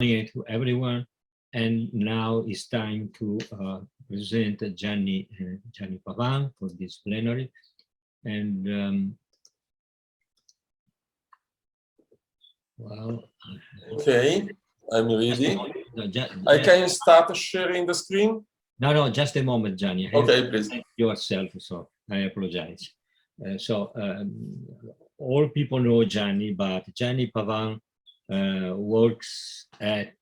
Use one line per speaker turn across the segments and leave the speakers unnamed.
To everyone. And now it's time to present Gianni Pavan for this plenary. And well,
okay, I'm ready.
No,
I can start sharing the screen.
No, just a moment, Gianni.
Okay, please.
Yourself, so I apologize. All people know Gianni, but Gianni Pavan works at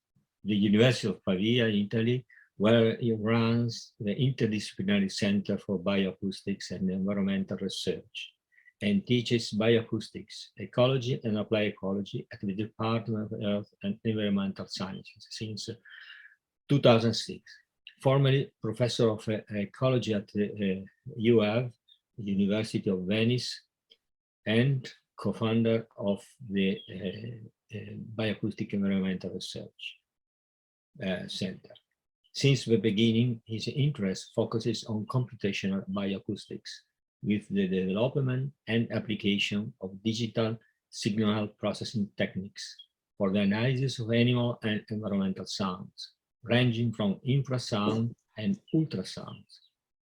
the University of Pavia, Italy, where he runs the Interdisciplinary Center for Bioacoustics and Environmental Research and teaches bioacoustics, ecology and applied ecology at the Department of Earth and Environmental Sciences since 2006. Formerly professor of ecology at the UAV, University of Venice, and co-founder of the Bioacoustic Environmental Research Center. Since the beginning, his interest focuses on computational bioacoustics with the development and application of digital signal processing techniques for the analysis of animal and environmental sounds, ranging from infrasound and ultrasounds,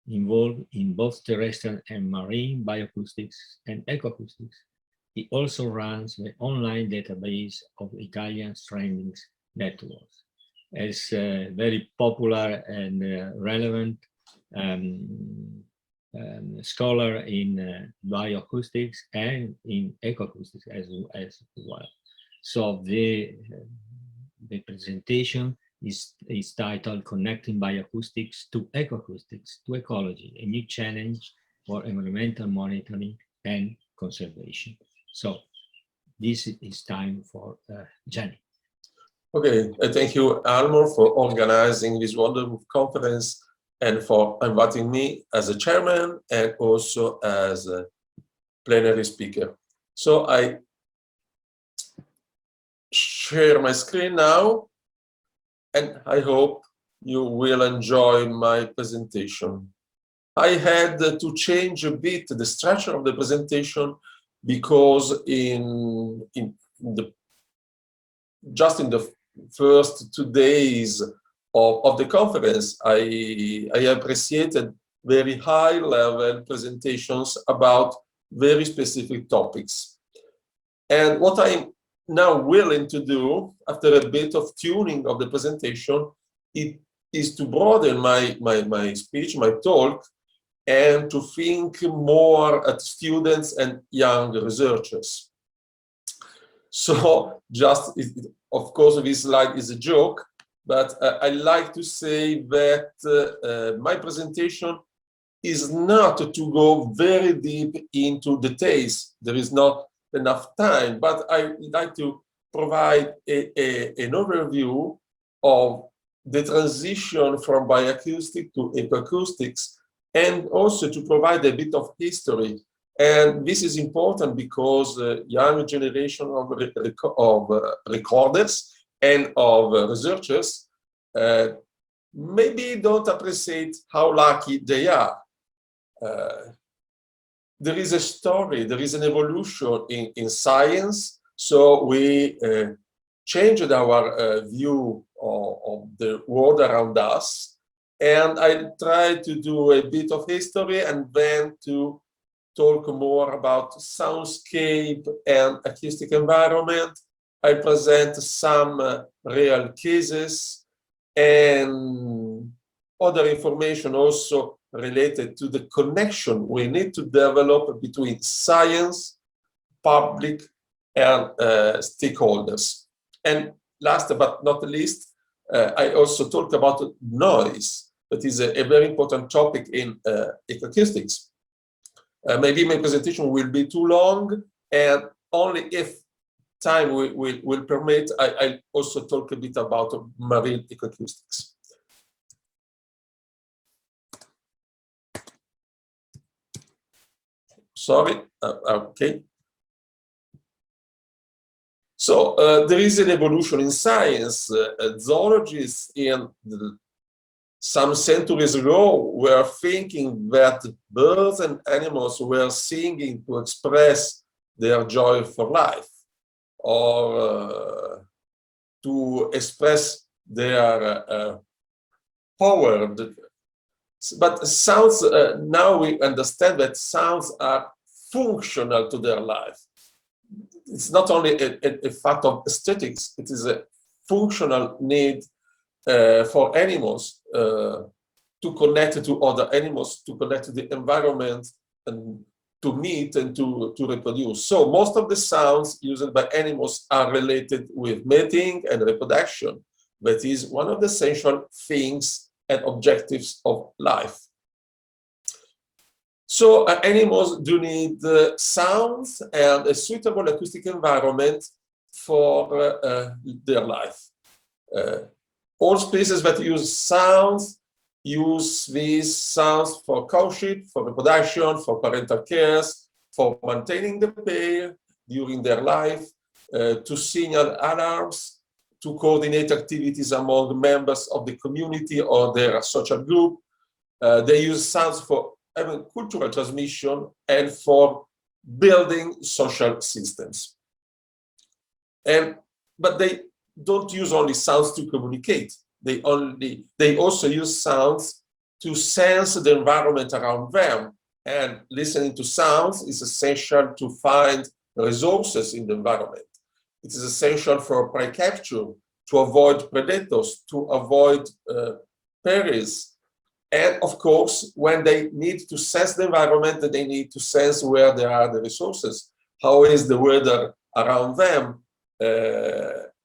involved in both terrestrial and marine bioacoustics and ecoacoustics. He also runs the online database of Italian strandings networks. As a very popular and relevant scholar in bioacoustics and in ecoacoustics as well. So the presentation is titled Connecting Bioacoustics to Ecoacoustics to Ecology, a new challenge for environmental monitoring and conservation. So this is time for Gianni.
Okay, thank you, Almor, for organizing this wonderful conference and for inviting me as a chairman and also as a plenary speaker. So I share my screen now, and I hope you will enjoy my presentation. I had to change a bit the structure of the presentation because just in the first 2 days of the conference, I appreciated very high-level presentations about very specific topics. And what I'm now willing to do, after a bit of tuning of the presentation, it is to broaden my speech, my talk, and to think more at students and young researchers. So just, of course, this slide is a joke, but I like to say that my presentation is not to go very deep into details. There is not enough time, but I would like to provide an overview of the transition from bioacoustic to ecoacoustics, and also to provide a bit of history. And this is important because young generation of recorders and of researchers maybe don't appreciate how lucky they are. There is a story, there is an evolution in science, so we changed our view of the world around us. And I try to do a bit of history and then to talk more about soundscape and acoustic environment. I present some real cases and other information also related to the connection we need to develop between science, public, and stakeholders. And last but not least, I also talk about noise. That is a very important topic in ecoacoustics. Maybe my presentation will be too long, and only if time will permit, I also talk a bit about marine ecoacoustics. Sorry, okay. So there is an evolution in science. Zoologists some centuries ago were thinking that birds and animals were singing to express their joy for life, or to express their power. But sounds, now we understand that sounds are functional to their life. It's not only a fact of aesthetics, it is a functional need for animals to connect to other animals, to connect to the environment, and to meet and to reproduce. So most of the sounds used by animals are related with mating and reproduction. That is one of the essential things and objectives of life. So animals do need sounds and a suitable acoustic environment for their life. All species that use sounds use these sounds for courtship, for reproduction, for parental cares, for maintaining the pair during their life, to signal alarms, to coordinate activities among members of the community or their social group. They use sounds for having cultural transmission and for building social systems. But they don't use only sounds to communicate. They also use sounds to sense the environment around them. And listening to sounds is essential to find resources in the environment. It is essential for prey capture, to avoid predators, to avoid perils. And of course, when they need to sense the environment, they need to sense where there are the resources. How is the weather around them?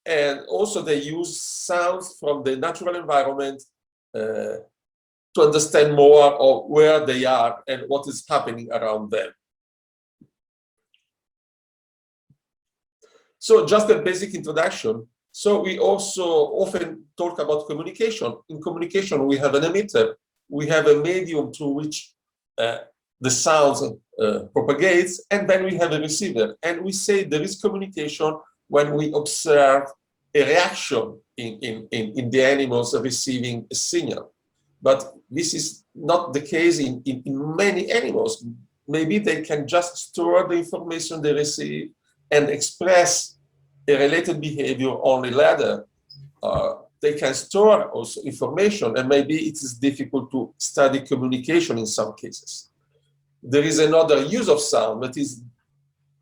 And also they use sounds from the natural environment to understand more of where they are and what is happening around them. So just a basic introduction. So we also often talk about communication. In communication, we have an emitter. We have a medium through which the sounds propagates, and then we have a receiver. And we say there is communication when we observe a reaction in the animals receiving a signal. But this is not the case in many animals. Maybe they can just store the information they receive and express a related behavior only later. They can store also information, and maybe it is difficult to study communication in some cases. There is another use of sound, that is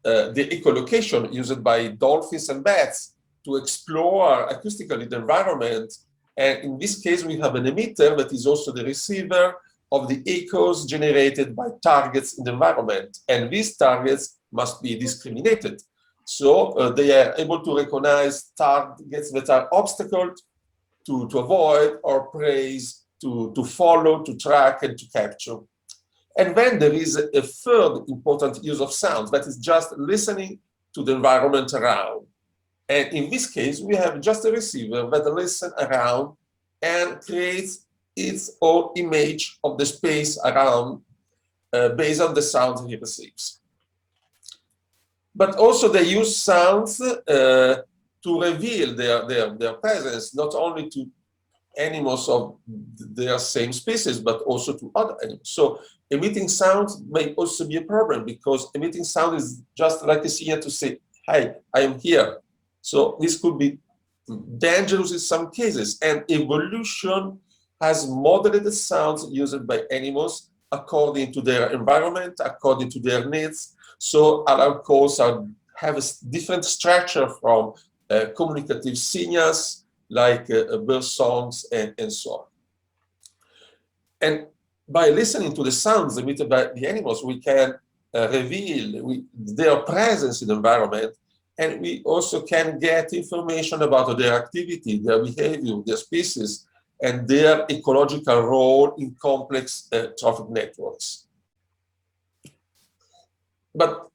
the echolocation used by dolphins and bats to explore acoustically the environment. And in this case, we have an emitter that is also the receiver of the echoes generated by targets in the environment. And these targets must be discriminated. So they are able to recognize targets that are obstacles to avoid, or prey to follow, to track, and to capture. And then there is a third important use of sounds, that is just listening to the environment around. And in this case, we have just a receiver that listens around and creates its own image of the space around based on the sounds he receives. But also they use sounds to reveal their presence, not only to animals of their same species, but also to other animals. So emitting sounds may also be a problem, because emitting sound is just like a signal to say, hi, I am here. So this could be dangerous in some cases. And evolution has modeled the sounds used by animals according to their environment, according to their needs. So alarm calls have a different structure from communicative signals like bird songs and so on. And by listening to the sounds emitted by the animals, we can reveal their presence in the environment, and we also can get information about their activity, their behavior, their species, and their ecological role in complex trophic networks. But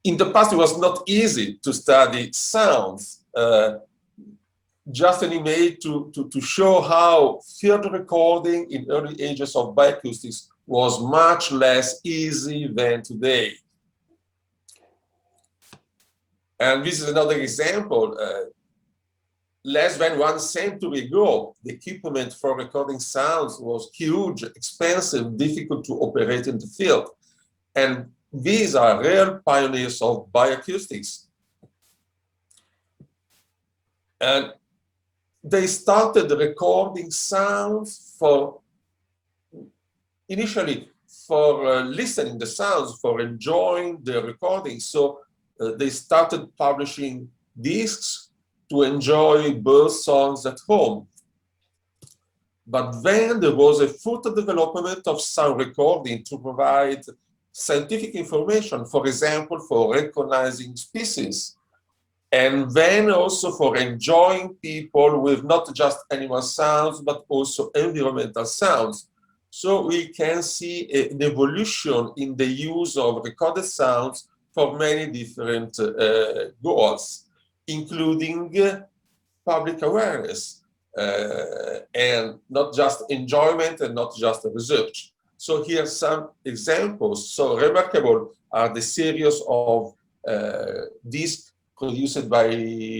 in the past, it was not easy to study sounds. Just an image to show how field recording in early ages of bioacoustics was much less easy than today. And this is another example. Less than 1 century ago, the equipment for recording sounds was huge, expensive, difficult to operate in the field. And these are real pioneers of bioacoustics. And they started recording sounds initially for listening the sounds, for enjoying the recordings. So they started publishing discs to enjoy bird songs at home. But then there was a further development of sound recording to provide scientific information, for example, for recognizing species, and then also for enjoying people with not just animal sounds, but also environmental sounds. So we can see an evolution in the use of recorded sounds for many different goals, including public awareness, and not just enjoyment and not just research. So here are some examples. So remarkable are the series of discs produced by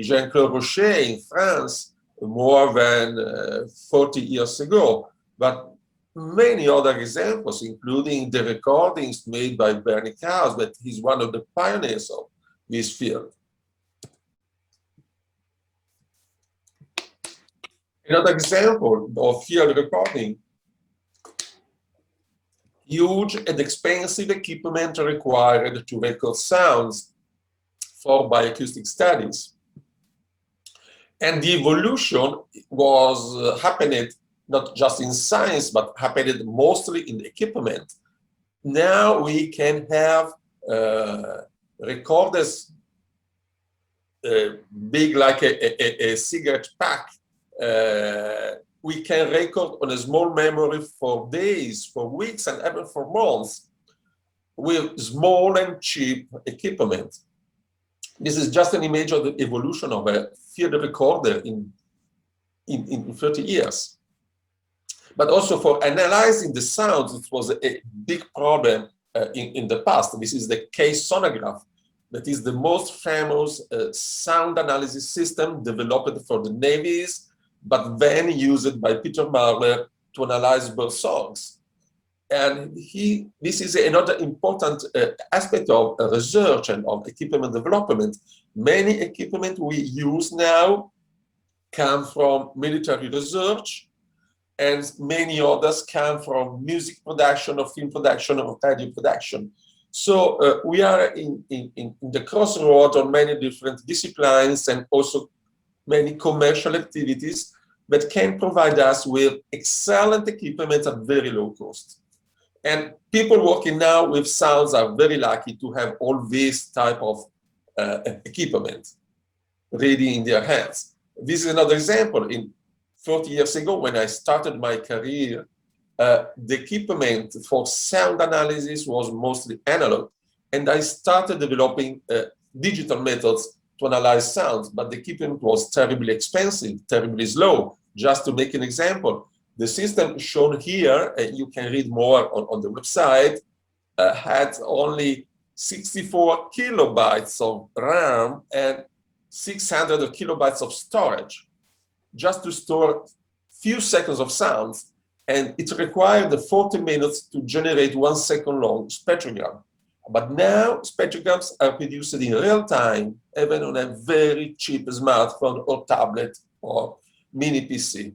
Jean-Claude Rocher in France more than 40 years ago. But many other examples, including the recordings made by Bernie Krause, that he's one of the pioneers of this field. Another example of field recording: huge and expensive equipment required to record sounds for bioacoustic studies. And the evolution was happened not just in science, but happened mostly in equipment. Now we can have recorders big like a cigarette pack. We can record on a small memory for days, for weeks, and even for months with small and cheap equipment. This is just an image of the evolution of a field recorder in 30 years. But also for analyzing the sounds, it was a big problem in the past. This is the case sonograph. That is the most famous sound analysis system developed for the navies, but then used by Peter Marler to analyze bird songs. And this is another important aspect of research and of equipment development. Many equipment we use now come from military research, and many others come from music production or film production or radio production. So we are in the crossroad on many different disciplines and also many commercial activities that can provide us with excellent equipment at very low cost. And people working now with sounds are very lucky to have all this type of equipment ready in their hands. This is another example. 40 years ago, when I started my career, the equipment for sound analysis was mostly analog. And I started developing digital methods to analyze sounds, but the equipment was terribly expensive, terribly slow. Just to make an example, the system shown here, you can read more on the website, had only 64 kilobytes of RAM and 600 kilobytes of storage, just to store few seconds of sounds, and it required 40 minutes to generate 1 second long spectrogram. But now spectrograms are produced in real time, even on a very cheap smartphone or tablet or mini PC.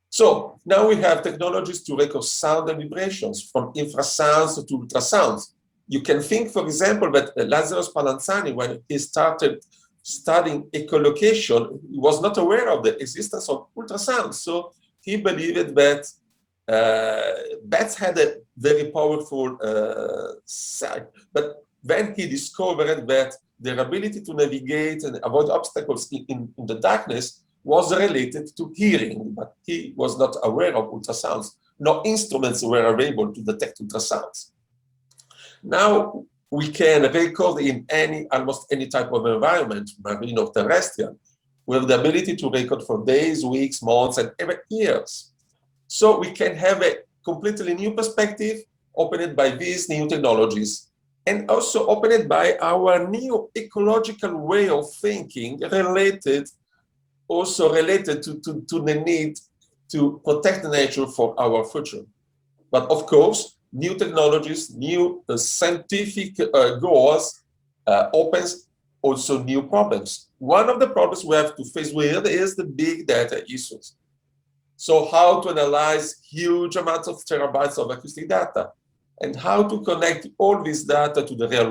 So now we have technologies to record sound and vibrations, from infrasounds to ultrasounds. You can think, for example, that Lazzaro Spallanzani, when he started studying echolocation, he was not aware of the existence of ultrasound. So he believed that bats had a very powerful sight. But then he discovered that their ability to navigate and avoid obstacles in the darkness was related to hearing, but he was not aware of ultrasounds. No instruments were available to detect ultrasounds. Now we can record in almost any type of environment, marine or terrestrial, with the ability to record for days, weeks, months, and even years. So we can have a completely new perspective opened by these new technologies, and also opened by our new ecological way of thinking related to the need to protect nature for our future. But of course, new technologies, new scientific goals opens also new problems. One of the problems we have to face with is the big data issues. So how to analyze huge amounts of terabytes of acoustic data, and how to connect all this data to the real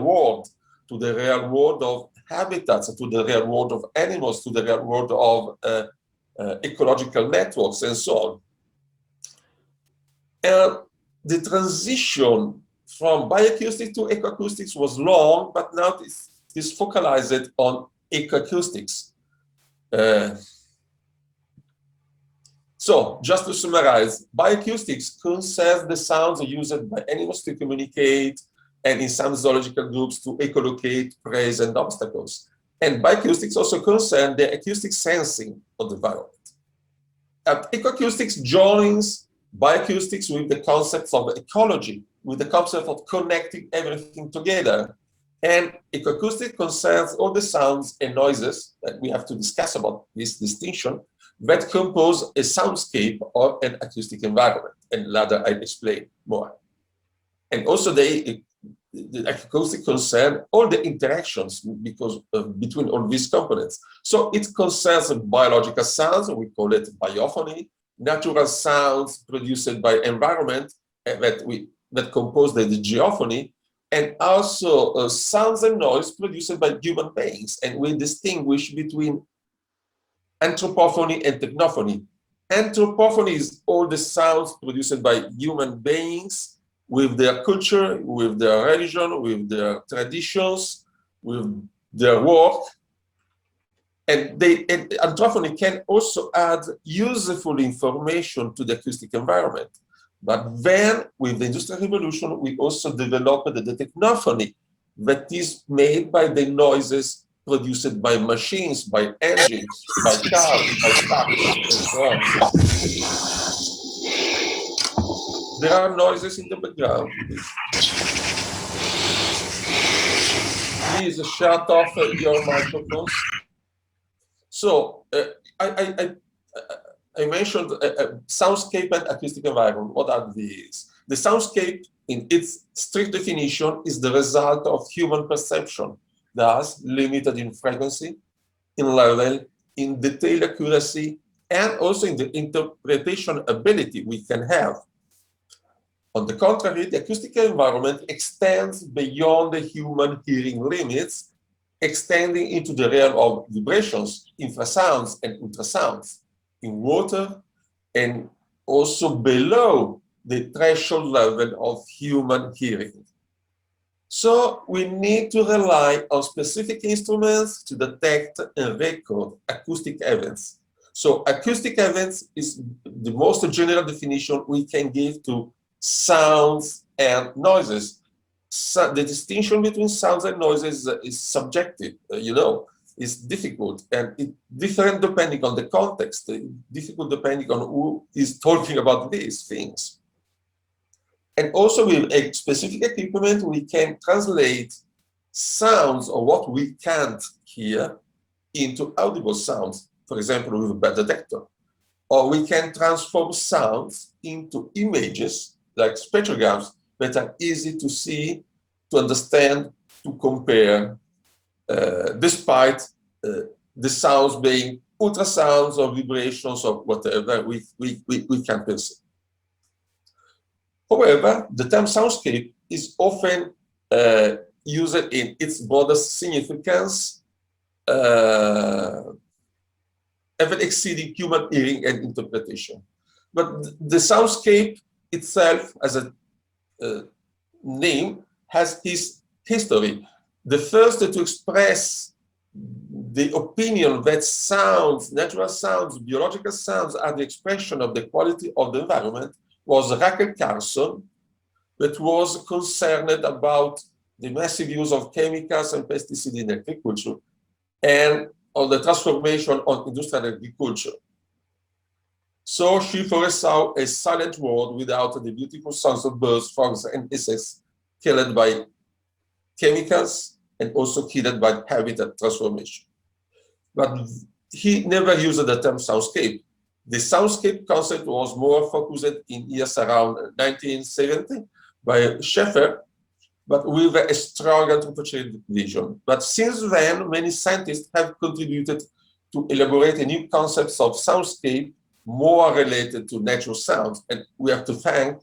world of habitats, to the real world of animals, to the real world of ecological networks, and so on. And the transition from bioacoustics to ecoacoustics was long, but now it's focalized on ecoacoustics. So, just to summarize, bioacoustics concerns the sounds used by animals to communicate, and in some zoological groups to echolocate prey and obstacles. And bioacoustics also concern the acoustic sensing of the environment. Ecoacoustics joins bioacoustics with the concepts of ecology, with the concept of connecting everything together. And ecoacoustic concerns all the sounds and noises that we have to discuss about this distinction that compose a soundscape or an acoustic environment. And later I explain more. And also the acoustic concern all the interactions between all these components. So it concerns biological sounds, we call it biophony, natural sounds produced by environment that compose the geophony, and also sounds and noise produced by human beings. And we distinguish between anthropophony and technophony. Anthropophony is all the sounds produced by human beings with their culture, with their religion, with their traditions, with their work. And anthropophony can also add useful information to the acoustic environment. But then, with the Industrial Revolution, we also developed the technophony that is made by the noises produced by machines, by engines, by cars, by trucks, and so on. There are noises in the background. Please shut off your microphones. So I mentioned soundscape and acoustic environment. What are these? The soundscape, in its strict definition, is the result of human perception, thus limited in frequency, in level, in detail accuracy, and also in the interpretation ability we can have. On the contrary, the acoustic environment extends beyond the human hearing limits, extending into the realm of vibrations, infrasounds, and ultrasounds in water, and also below the threshold level of human hearing. So we need to rely on specific instruments to detect and record acoustic events. So acoustic events is the most general definition we can give to sounds and noises. So the distinction between sounds and noises is subjective, it's difficult, and it's different depending on the context, difficult depending on who is talking about these things. And also with a specific equipment, we can translate sounds or what we can't hear into audible sounds, for example, with a bell detector. Or we can transform sounds into images, like spectrograms, that are easy to see, to understand, to compare, despite the sounds being ultrasounds or vibrations or whatever we can perceive. However, the term soundscape is often used in its broadest significance, even exceeding human hearing and interpretation. But the soundscape itself, as a name, has its history. The first to express the opinion that sounds, natural sounds, biological sounds, are the expression of the quality of the environment was Rachel Carson, that was concerned about the massive use of chemicals and pesticides in agriculture and on the transformation of industrial agriculture. So she foresaw a silent world without the beautiful songs of birds, frogs, and insects killed by chemicals and also killed by habitat transformation. But he never used the term soundscape. The soundscape concept was more focused in years around 1970 by Schaeffer, but with a strong anthropocentric vision. But since then, many scientists have contributed to elaborate a new concepts of soundscape more related to natural sounds. And we have to thank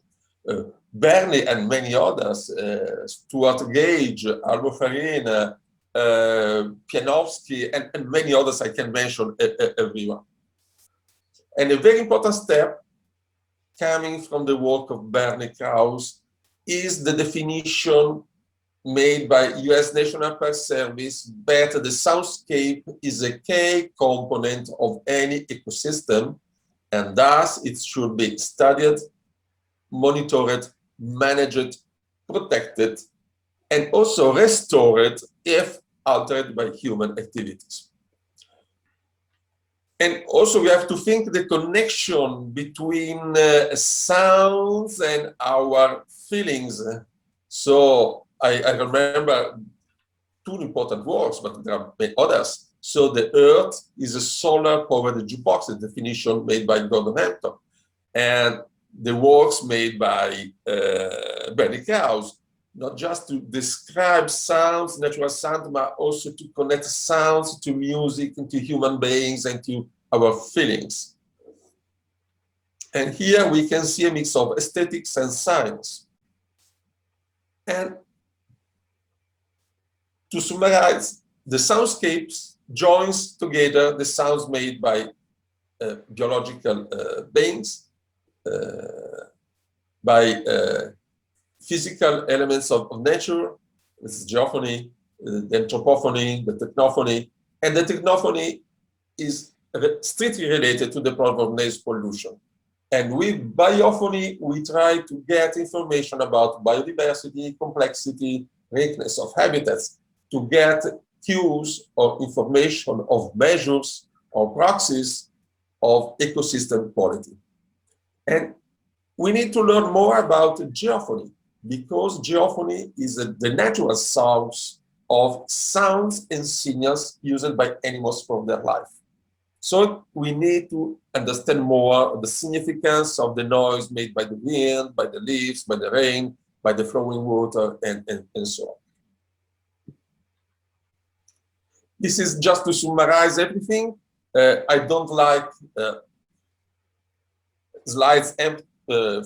Bernie and many others, Stuart Gage, Albo Farina, Pianowski, and many others I can mention everyone. And a very important step coming from the work of Bernie Krause is the definition made by US National Park Service that the soundscape is a key component of any ecosystem, and thus it should be studied, monitored, managed, protected, and also restored if altered by human activities. And also we have to think the connection between sounds and our feelings. So I remember two important works, but there are many others. So the Earth is a solar-powered jukebox, a definition made by Gordon Hampton. And the works made by Bernie Krause, not just to describe sounds, natural sounds, but also to connect sounds to music, and to human beings, and to our feelings. And here we can see a mix of aesthetics and science. And to summarize, the soundscapes joins together the sounds made by biological beings, by physical elements of nature, this is geophony, the anthropophony, the technophony, and the technophony is strictly related to the problem of noise pollution. And with biophony, we try to get information about biodiversity, complexity, richness of habitats, to get cues or information of measures or proxies of ecosystem quality. And we need to learn more about geophony, because geophony is the natural source of sounds and signals used by animals for their life. So we need to understand more the significance of the noise made by the wind, by the leaves, by the rain, by the flowing water, and so on. This is just to summarize everything. I don't like slides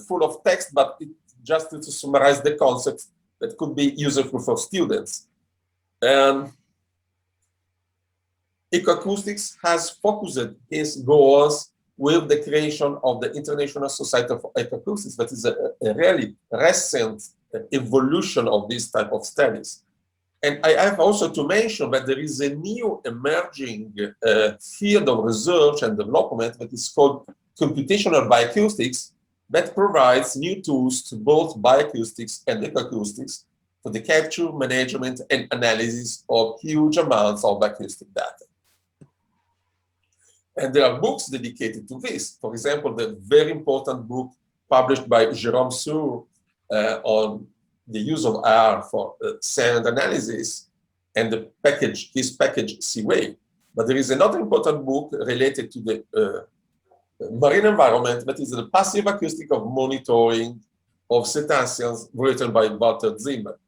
full of text, but just to summarize the concepts that could be useful for students. Ecoacoustics has focused its goals with the creation of the International Society for Ecoacoustics. That is a really recent evolution of this type of studies. And I have also to mention that there is a new emerging field of research and development that is called computational bioacoustics, that provides new tools to both bioacoustics and ecoacoustics for the capture, management, and analysis of huge amounts of acoustic data. And there are books dedicated to this. For example, the very important book published by Jérôme Sour on the use of R for sound analysis, and the package, his package C-Wave. But there is another important book related to the marine environment, that is the passive acoustic of monitoring of cetaceans, written by Walter Zimmer,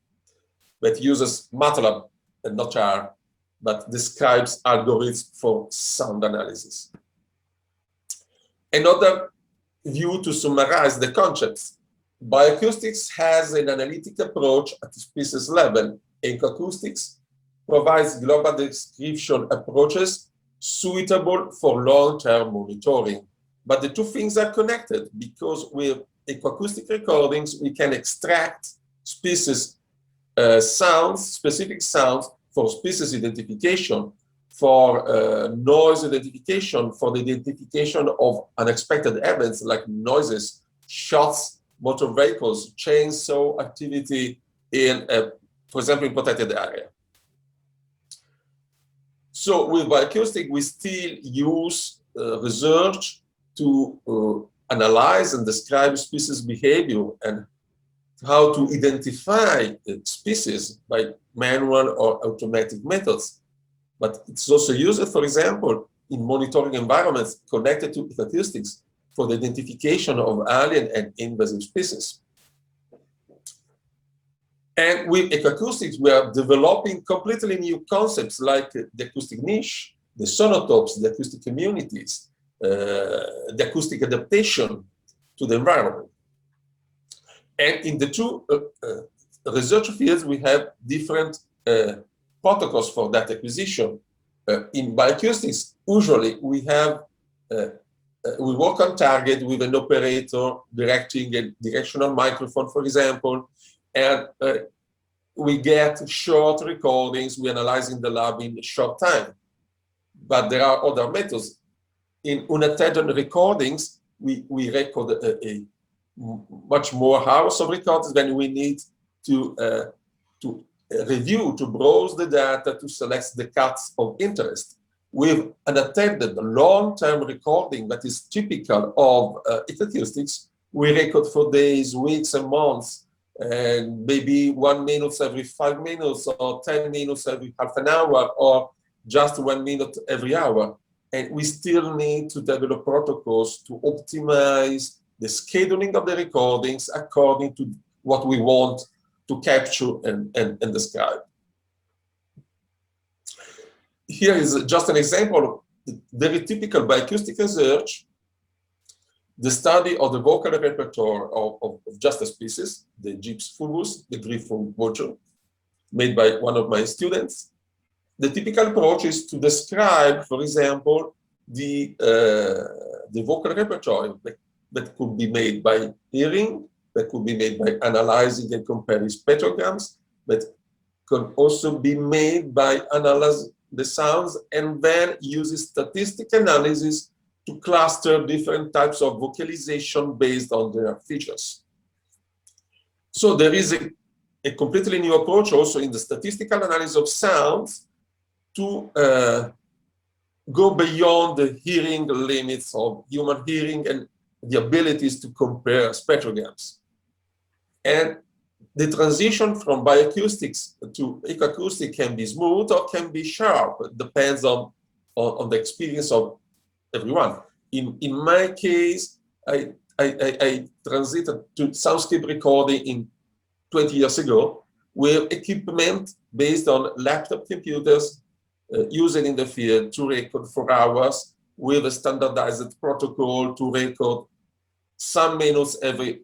that uses MATLAB and not R, but describes algorithms for sound analysis. Another view to summarize the concepts: bioacoustics has an analytic approach at the species level. Ecoacoustics provides global description approaches suitable for long-term monitoring. But the two things are connected, because with ecoacoustic recordings, we can extract species sounds, specific sounds for species identification, for noise identification, for the identification of unexpected events like noises, shots, motor vehicles, chainsaw activity in, for example, in protected area. So with bioacoustic, we still use research to analyze and describe species behavior and how to identify species by manual or automatic methods. But it's also used, for example, in monitoring environments connected to acoustics for the identification of alien and invasive species. And with ecoacoustics, we are developing completely new concepts like the acoustic niche, the sonotopes, the acoustic communities, the acoustic adaptation to the environment. And in the two research fields, we have different protocols for that acquisition. In bioacoustics, usually we have we work on target with an operator directing a directional microphone, for example, and we get short recordings. We analyze in the lab in a short time. But there are other methods. In unattended recordings, we record a much more hours of recordings than we need to review, to browse the data, to select the cuts of interest. With an attended long-term recording that is typical of ecoacoustics, we record for days, weeks, and months, and maybe 1 minute every 5 minutes, or 10 minutes every half an hour, or just 1 minute every hour. And we still need to develop protocols to optimize the scheduling of the recordings according to what we want to capture and describe. Here is just an example of very typical bioacoustic research, the study of the vocal repertoire of just a species, the Gyps fulvus, the Griffon vulture, made by one of my students. The typical approach is to describe, for example, the vocal repertoire that could be made by hearing, that could be made by analyzing and comparing spectrograms, that could also be made by analyzing the sounds and then uses statistical analysis to cluster different types of vocalization based on their features. So there is a completely new approach also in the statistical analysis of sounds to go beyond the hearing limits of human hearing and the abilities to compare spectrograms. And the transition from bioacoustics to ecoacoustic can be smooth or can be sharp. It depends on the experience of everyone. In my case, I transited to soundscape recording in 20 years ago with equipment based on laptop computers used in the field to record for hours with a standardized protocol to record some minutes every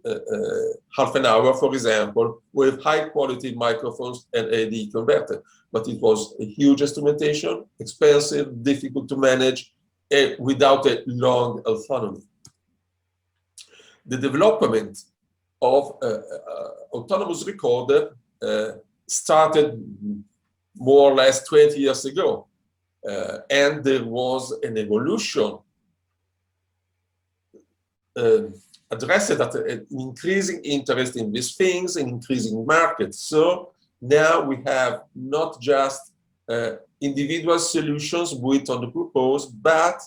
half an hour, for example, with high quality microphones and AD converter. But it was a huge instrumentation, expensive, difficult to manage, without a long autonomy. The development of autonomous recorder started more or less 20 years ago. And there was an evolution addressed at an increasing interest in these things, an increasing market. So now we have not just individual solutions built on the purpose, but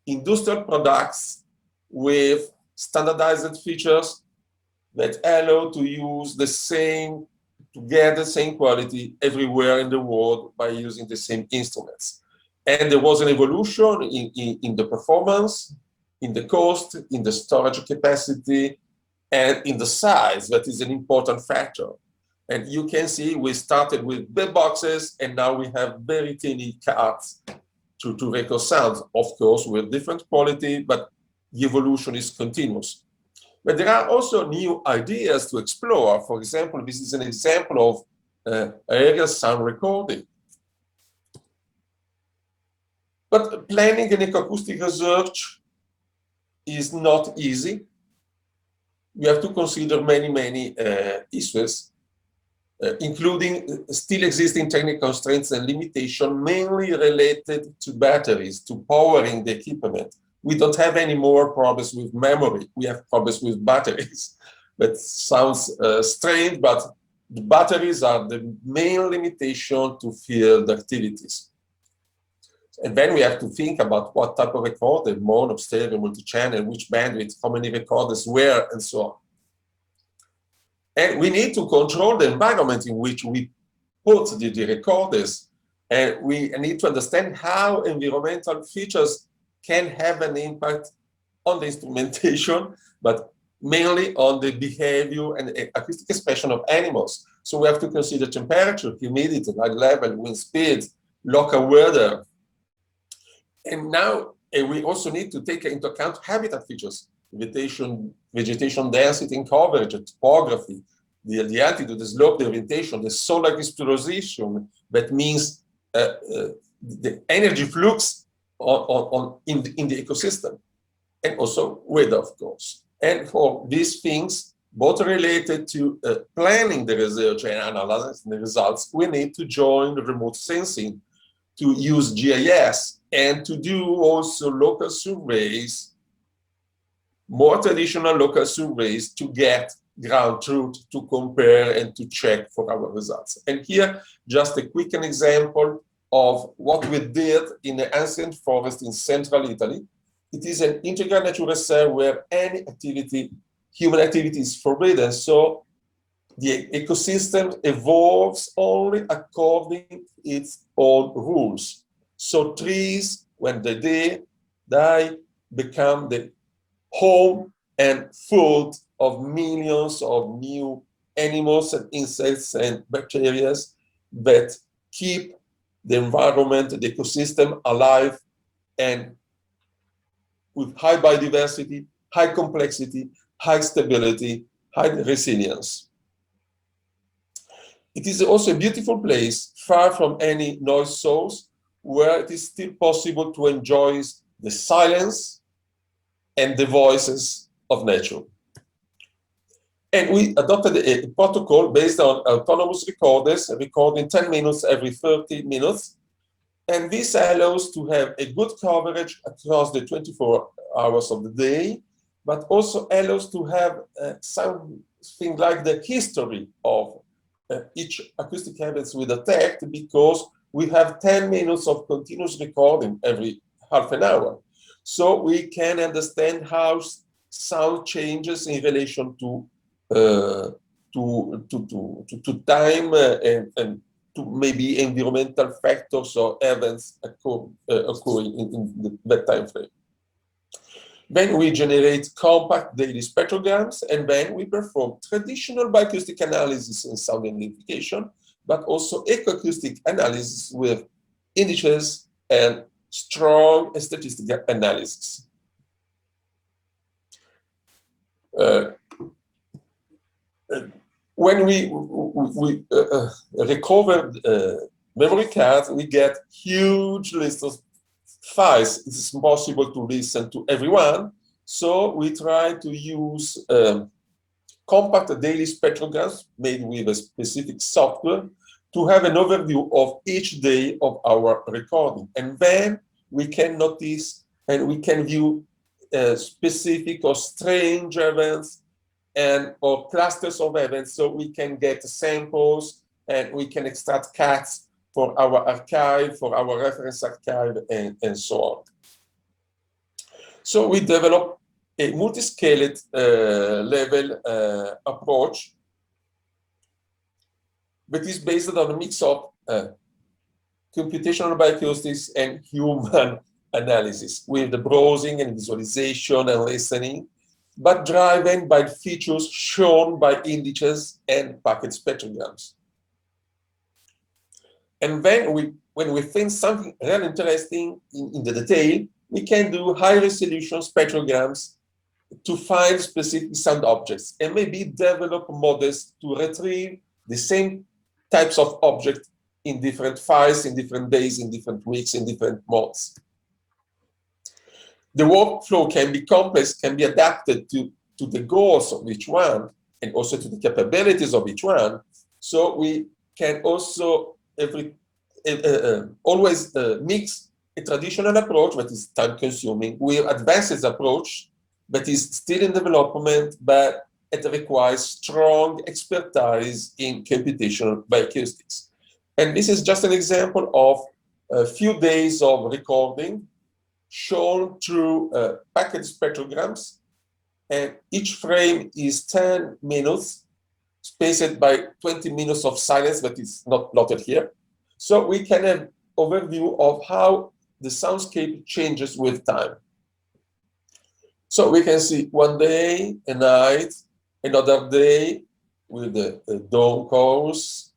industrial products with standardized features that allow to use the same, to get the same quality everywhere in the world by using the same instruments. And there was an evolution in the performance, in the cost, in the storage capacity, and in the size. That is an important factor. And you can see we started with big boxes, and now we have very tiny cards to record sounds, of course, with different quality, but the evolution is continuous. But there are also new ideas to explore. For example, this is an example of aerial sound recording. But planning an ecoacoustic research is not easy. We have to consider many issues, including still existing technical constraints and limitations, mainly related to batteries, to powering the equipment. We don't have any more problems with memory. We have problems with batteries. That sounds strange, but the batteries are the main limitation to field activities. And then we have to think about what type of recorder, mono, stereo, multi-channel, which bandwidth, how many recorders, where, and so on. And we need to control the environment in which we put the recorders. And we need to understand how environmental features can have an impact on the instrumentation, but mainly on the behavior and acoustic expression of animals. So we have to consider temperature, humidity, light level, wind speed, local weather. And now we also need to take into account habitat features, vegetation density and coverage, topography, the altitude, the slope, the orientation, the solar disposition. That means the energy flux in the ecosystem, and also weather, of course. And for these things, both related to planning the research and analyzing the results, we need to join remote sensing, to use GIS, and to do also local surveys, more traditional local surveys, to get ground truth, to compare and to check for our results. And here, just a quick example of what we did in the ancient forest in central Italy. It is an integral nature reserve where any activity, human activity, is forbidden. So the ecosystem evolves only according to its own rules. So trees, when they die, become the home and food of millions of new animals and insects and bacteria that keep the environment, the ecosystem alive and with high biodiversity, high complexity, high stability, high resilience. It is also a beautiful place, far from any noise source, where it is still possible to enjoy the silence and the voices of nature. And we adopted a protocol based on autonomous recorders, recording 10 minutes every 30 minutes. And this allows to have a good coverage across the 24 hours of the day, but also allows to have something like the history of each acoustic event we detect, because we have 10 minutes of continuous recording every half an hour. So we can understand how sound changes in relation to time and to maybe environmental factors or events occurring in that time frame. Then we generate compact daily spectrograms, and then we perform traditional bioacoustic analysis and sound identification, but also ecoacoustic analysis with indices and strong statistical analysis. When we recover memory cards, we get huge lists of files. It is impossible to listen to everyone, so we try to use compact daily spectrograms made with a specific software to have an overview of each day of our recording. And then we can notice and we can view specific or strange events or clusters of events, so we can get samples and we can extract cuts for our archive, for our reference archive, and so on. So we developed a multi-scaled level approach that is based on a mix of computational bioacoustics and human analysis, with the browsing and visualization and listening, but driven by features shown by indices and packet spectrograms. And then when we think something really interesting in the detail, we can do high resolution spectrograms to find specific sound objects and maybe develop models to retrieve the same types of objects in different files, in different days, in different weeks, in different months. The workflow can be complex, can be adapted to the goals of each one and also to the capabilities of each one. So we can also always mix a traditional approach that is time consuming with advanced approach that is still in development, but it requires strong expertise in computational bioacoustics. And this is just an example of a few days of recording shown through packet spectrograms, and each frame is 10 minutes, spaced by 20 minutes of silence that is not plotted here. So we can have overview of how the soundscape changes with time. So we can see one day, a night, another day with the dawn chorus,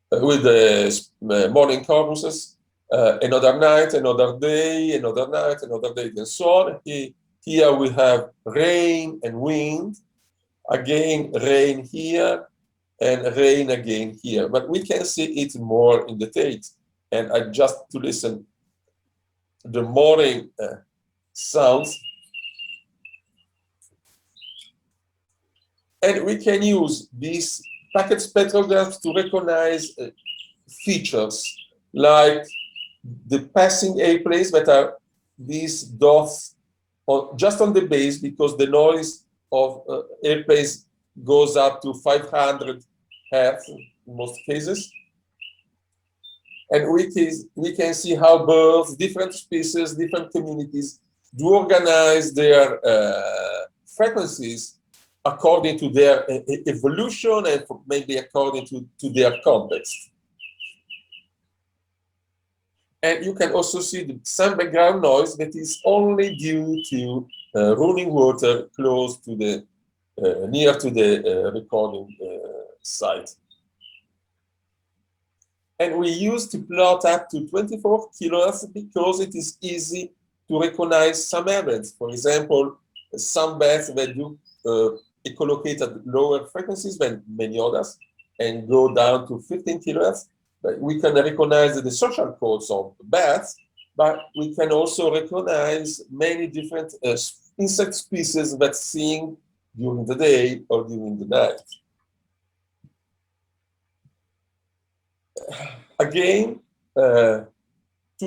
with the morning choruses, another night, another day, another night, another day, and so on. Here we have rain and wind, again rain here, and rain again here. But we can see it more in detail. And I just to listen the morning sounds. And we can use these packet spectrographs to recognize features like the passing airplanes that are these dots just on the base, because the noise of airplanes goes up to 500 hertz in most cases. And we can see how birds, different species, different communities do organize their frequencies according to their evolution and maybe according to their context. And you can also see some background noise that is only due to running water close to the, near to the recording site. And we used to plot up to 24 kilohertz because it is easy to recognize some events. For example, some bats that do echolocate at lower frequencies than many others and go down to 15 kilohertz. But we can recognize the social codes of bats, but we can also recognize many different insect species that sing during the day or during the night. Again, 2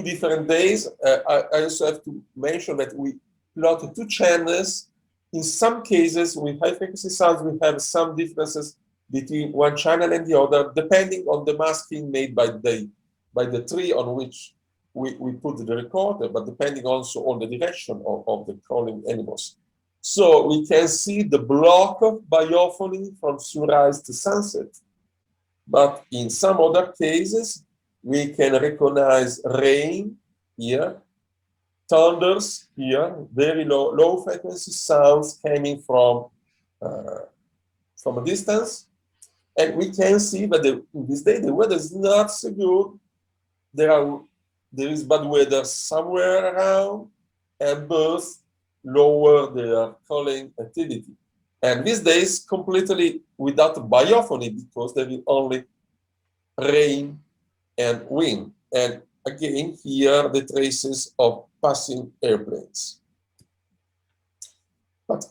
different days. I also have to mention that we plotted 2 channels. In some cases, with high frequency sounds, we have some differences between one channel and the other, depending on the masking made by the tree on which we put the recorder, but depending also on the direction of the calling animals. So we can see the block of biophony from sunrise to sunset. But in some other cases, we can recognize rain here, thunders here, very low frequency sounds coming from a distance. And we can see that in this day, the weather is not so good. There is bad weather somewhere around, and birds lower their calling activity. And these days, completely without biophony, because there is only rain and wind. And again, here the traces of passing airplanes. But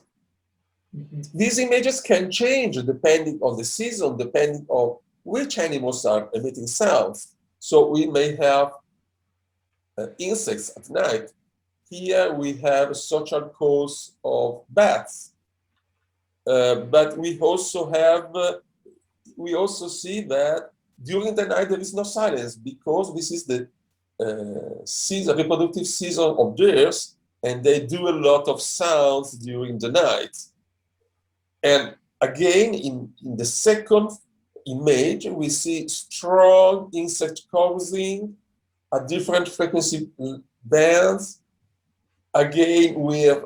these images can change depending on the season, depending on which animals are emitting sounds. So we may have insects at night. Here we have social calls of bats. But we also see that during the night there is no silence, because this is the reproductive season of theirs, and they do a lot of sounds during the night. And again, in the second image, we see strong insect causing at different frequency bands. Again, we have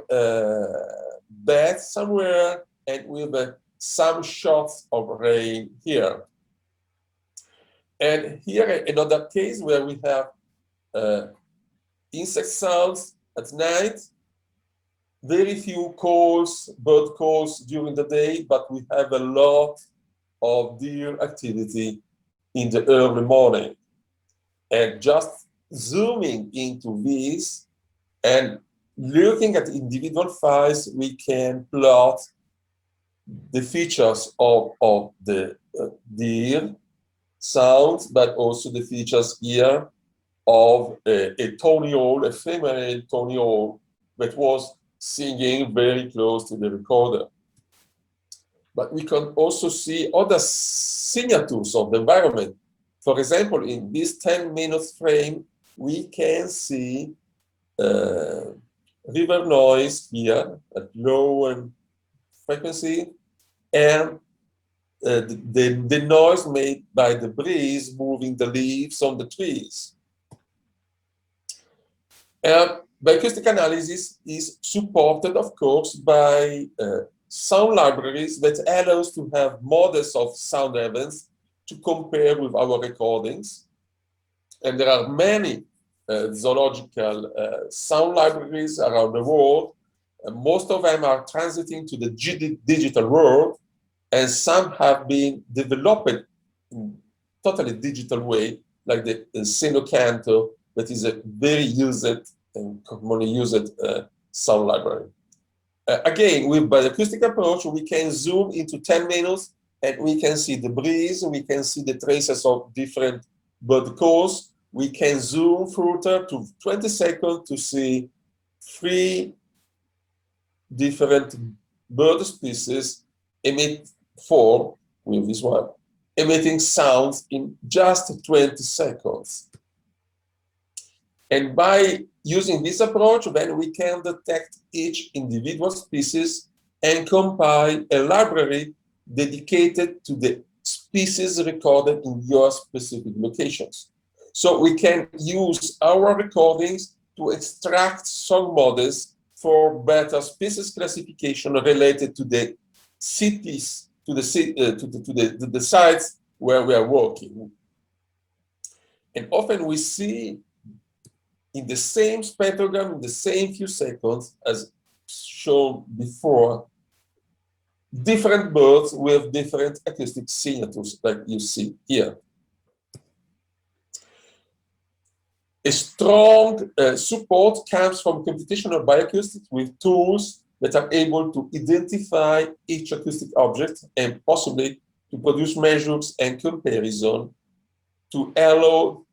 bats somewhere, and we have some shots of rain here. And here another case where we have insect sounds at night, very few calls, bird calls during the day, but we have a lot of deer activity in the early morning. And just zooming into this and looking at individual files, we can plot the features of the deer sounds, but also the features here of a tawny owl, a female tawny owl that was singing very close to the recorder. But we can also see other signatures of the environment. For example, in this 10-minute frame, we can see river noise here at low frequency, and the noise made by the breeze moving the leaves on the trees. And bioacoustic analysis is supported, of course, by sound libraries that allow us to have models of sound events to compare with our recordings. And there are many zoological sound libraries around the world. Most of them are transiting to the digital world, and some have been developed in totally digital way, like the Senocanto, that is a very used and commonly used sound library. Again, with bioacoustic approach, we can zoom into 10 minutes and we can see the breeze, we can see the traces of different bird calls. We can zoom further to 20 seconds to see 3 different bird species emit 4 with this one, emitting sounds in just 20 seconds. And by using this approach, then we can detect each individual species and compile a library dedicated to the species recorded in your specific locations. So we can use our recordings to extract song models for better species classification related to the cities, to the sites where we are working. And often we see in the same spectrogram, in the same few seconds as shown before, different birds with different acoustic signatures, like you see here. A strong support comes from computational bioacoustics with tools that are able to identify each acoustic object and possibly to produce measures and comparison to allow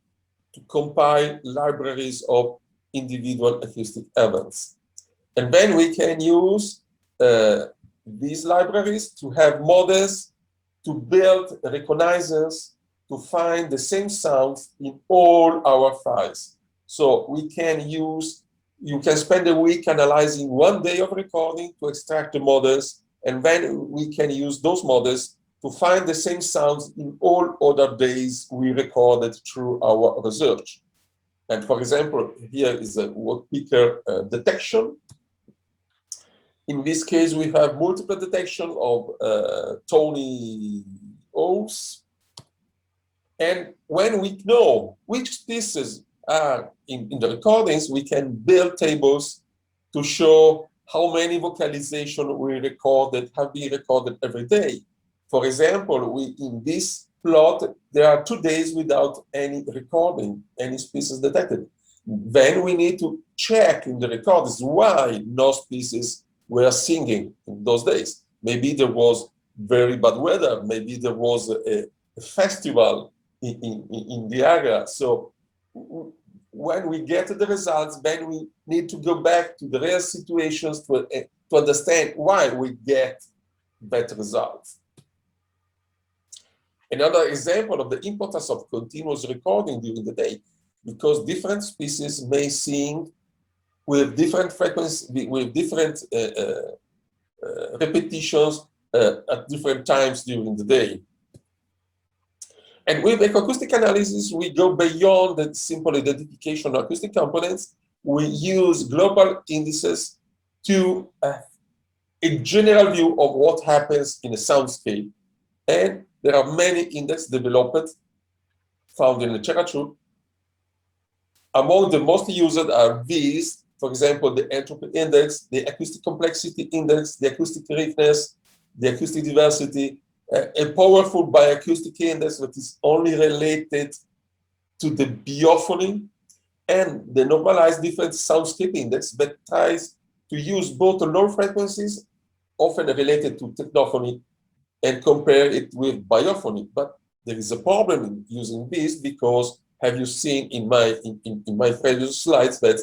to compile libraries of individual acoustic events. And then we can use these libraries to have models to build recognizers to find the same sounds in all our files. So we can use, you can spend a week analyzing 1 day of recording to extract the models, and then we can use those models to find the same sounds in all other days we recorded through our research. And for example, here is a woodpecker detection. In this case, we have multiple detection of tawny owls. And when we know which species are in the recordings, we can build tables to show how many vocalizations we recorded, have been recorded every day. For example, in this plot, there are 2 days without any recording, any species detected. Then we need to check in the recordings why no species were singing in those days. Maybe there was very bad weather, maybe there was a festival in the area. So when we get the results, then we need to go back to the real situations to understand why we get better results. Another example of the importance of continuous recording during the day, because different species may sing with different frequencies, with different repetitions at different times during the day. And with ecoacoustic analysis, we go beyond the simple identification of acoustic components. We use global indices to a general view of what happens in a soundscape. And there are many indexes developed, found in the literature. Among the most used are these, for example, the entropy index, the acoustic complexity index, the acoustic richness, the acoustic diversity, a powerful bioacoustic index that is only related to the biophony, and the normalized different soundscape index that tries to use both low frequencies, often related to technophony, and compare it with biophony. But there is a problem in using this, because have you seen in my previous slides that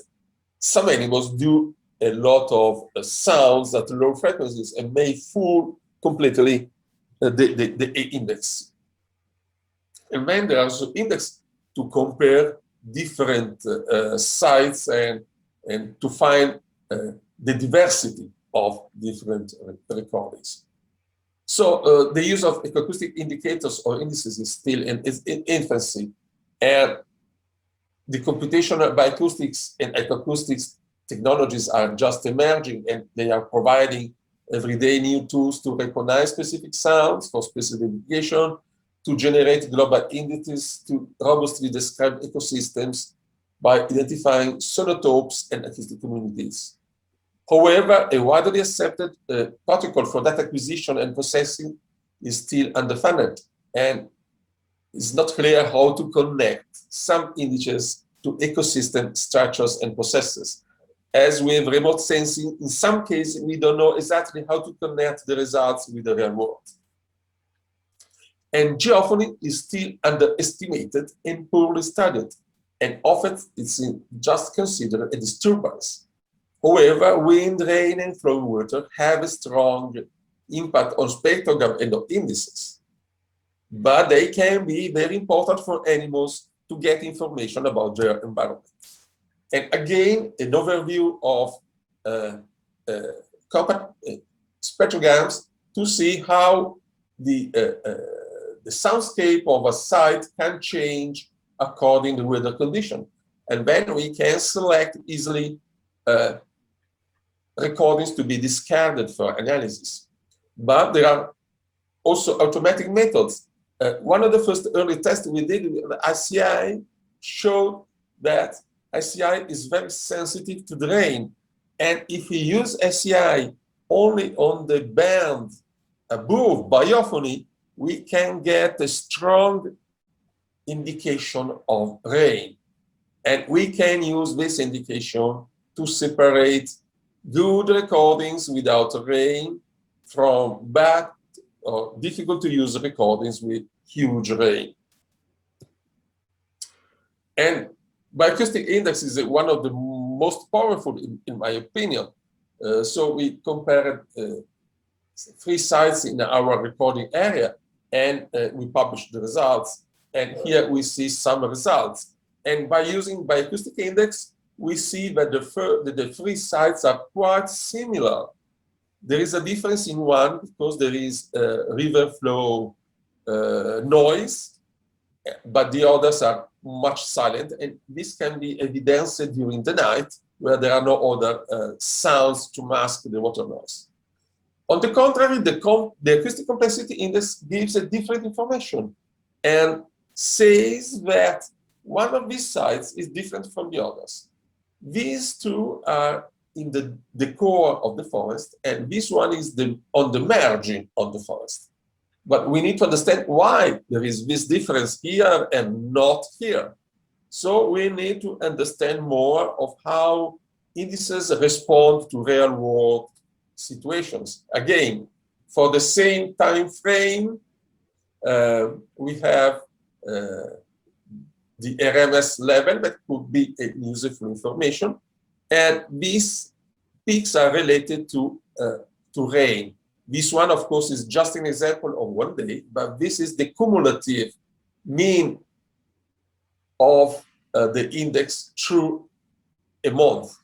some animals do a lot of sounds at low frequencies and may fool completely the index. And then there are also index to compare different sites and to find the diversity of different recordings. So the use of ecoacoustic indicators or indices is still in infancy, and the computational bioacoustics and ecoacoustics technologies are just emerging and they are providing every day new tools to recognize specific sounds for specific application, to generate global indices, to robustly describe ecosystems by identifying sonotopes and acoustic communities. However, a widely accepted protocol for data acquisition and processing is still underfunded, and it's not clear how to connect some indices to ecosystem structures and processes. As with remote sensing, in some cases, we don't know exactly how to connect the results with the real world. And geophony is still underestimated and poorly studied, and often it's just considered a disturbance. However, wind, rain, and flowing water have a strong impact on spectrogram and on indices. But they can be very important for animals to get information about their environment. And again, an overview of spectrograms to see how the soundscape of a site can change according to weather condition. And then we can select easily recordings to be discarded for analysis. But there are also automatic methods. One of the first early tests we did with ICI showed that ICI is very sensitive to the rain. And if we use ICI only on the band above biophony, we can get a strong indication of rain. And we can use this indication to separate good recordings without rain from bad or difficult to use recordings with huge rain. And bioacoustic index is one of the most powerful, in my opinion. So we compared 3 sites in our recording area, and we published the results. And here we see some results. And by using bioacoustic index, we see that the 3 sites are quite similar. There is a difference in one because there is river flow noise, but the others are much silent. And this can be evidenced during the night where there are no other sounds to mask the water noise. On the contrary, the acoustic complexity index gives a different information and says that one of these sites is different from the others. These 2 are in the core of the forest, and this one is on the margin of the forest. But we need to understand why there is this difference here and not here. So we need to understand more of how indices respond to real world situations. Again, for the same time frame, we have the RMS level that could be a useful information. And these peaks are related to rain. This one, of course, is just an example of one day, but this is the cumulative mean of the index through a month.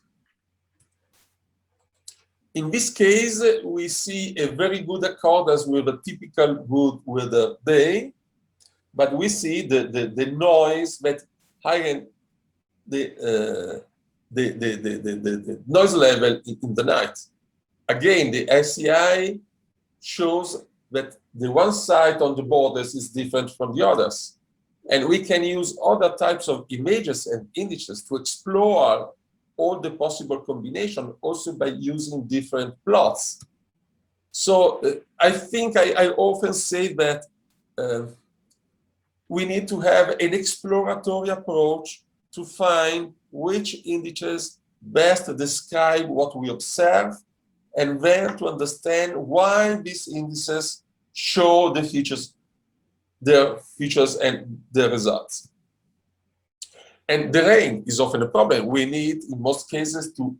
In this case, we see a very good accordance with a typical good weather day, but we see the noise that higher the noise level in the night. Again, the ICI shows that the one side on the borders is different from the others. And we can use other types of images and indices to explore all the possible combination also by using different plots. So I think I often say that we need to have an exploratory approach to find which indices best describe what we observe, and then to understand why these indices show the features, their features and their results. And the rain is often a problem. We need, in most cases, to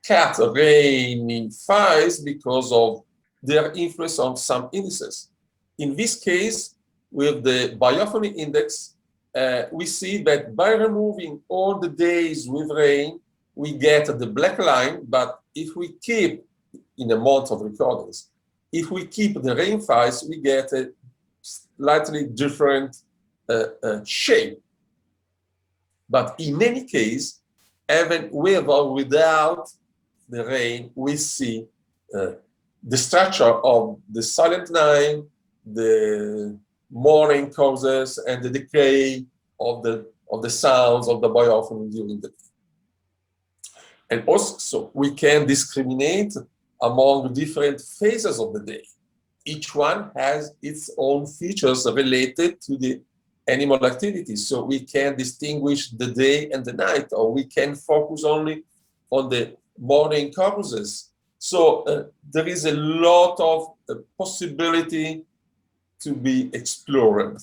cut rainy files because of their influence on some indices. In this case, with the biophony index, we see that by removing all the days with rain, we get the black line, but if we keep, in a month of recordings, if we keep the rain files, we get a slightly different shape. But in any case, even with or without the rain, we see the structure of the silent night, the morning causes, and the decay of the sounds of the biophony during the day. And also, we can discriminate among different phases of the day. Each one has its own features related to the animal activity. So we can distinguish the day and the night, or we can focus only on the morning causes. So there is a lot of possibility to be explored.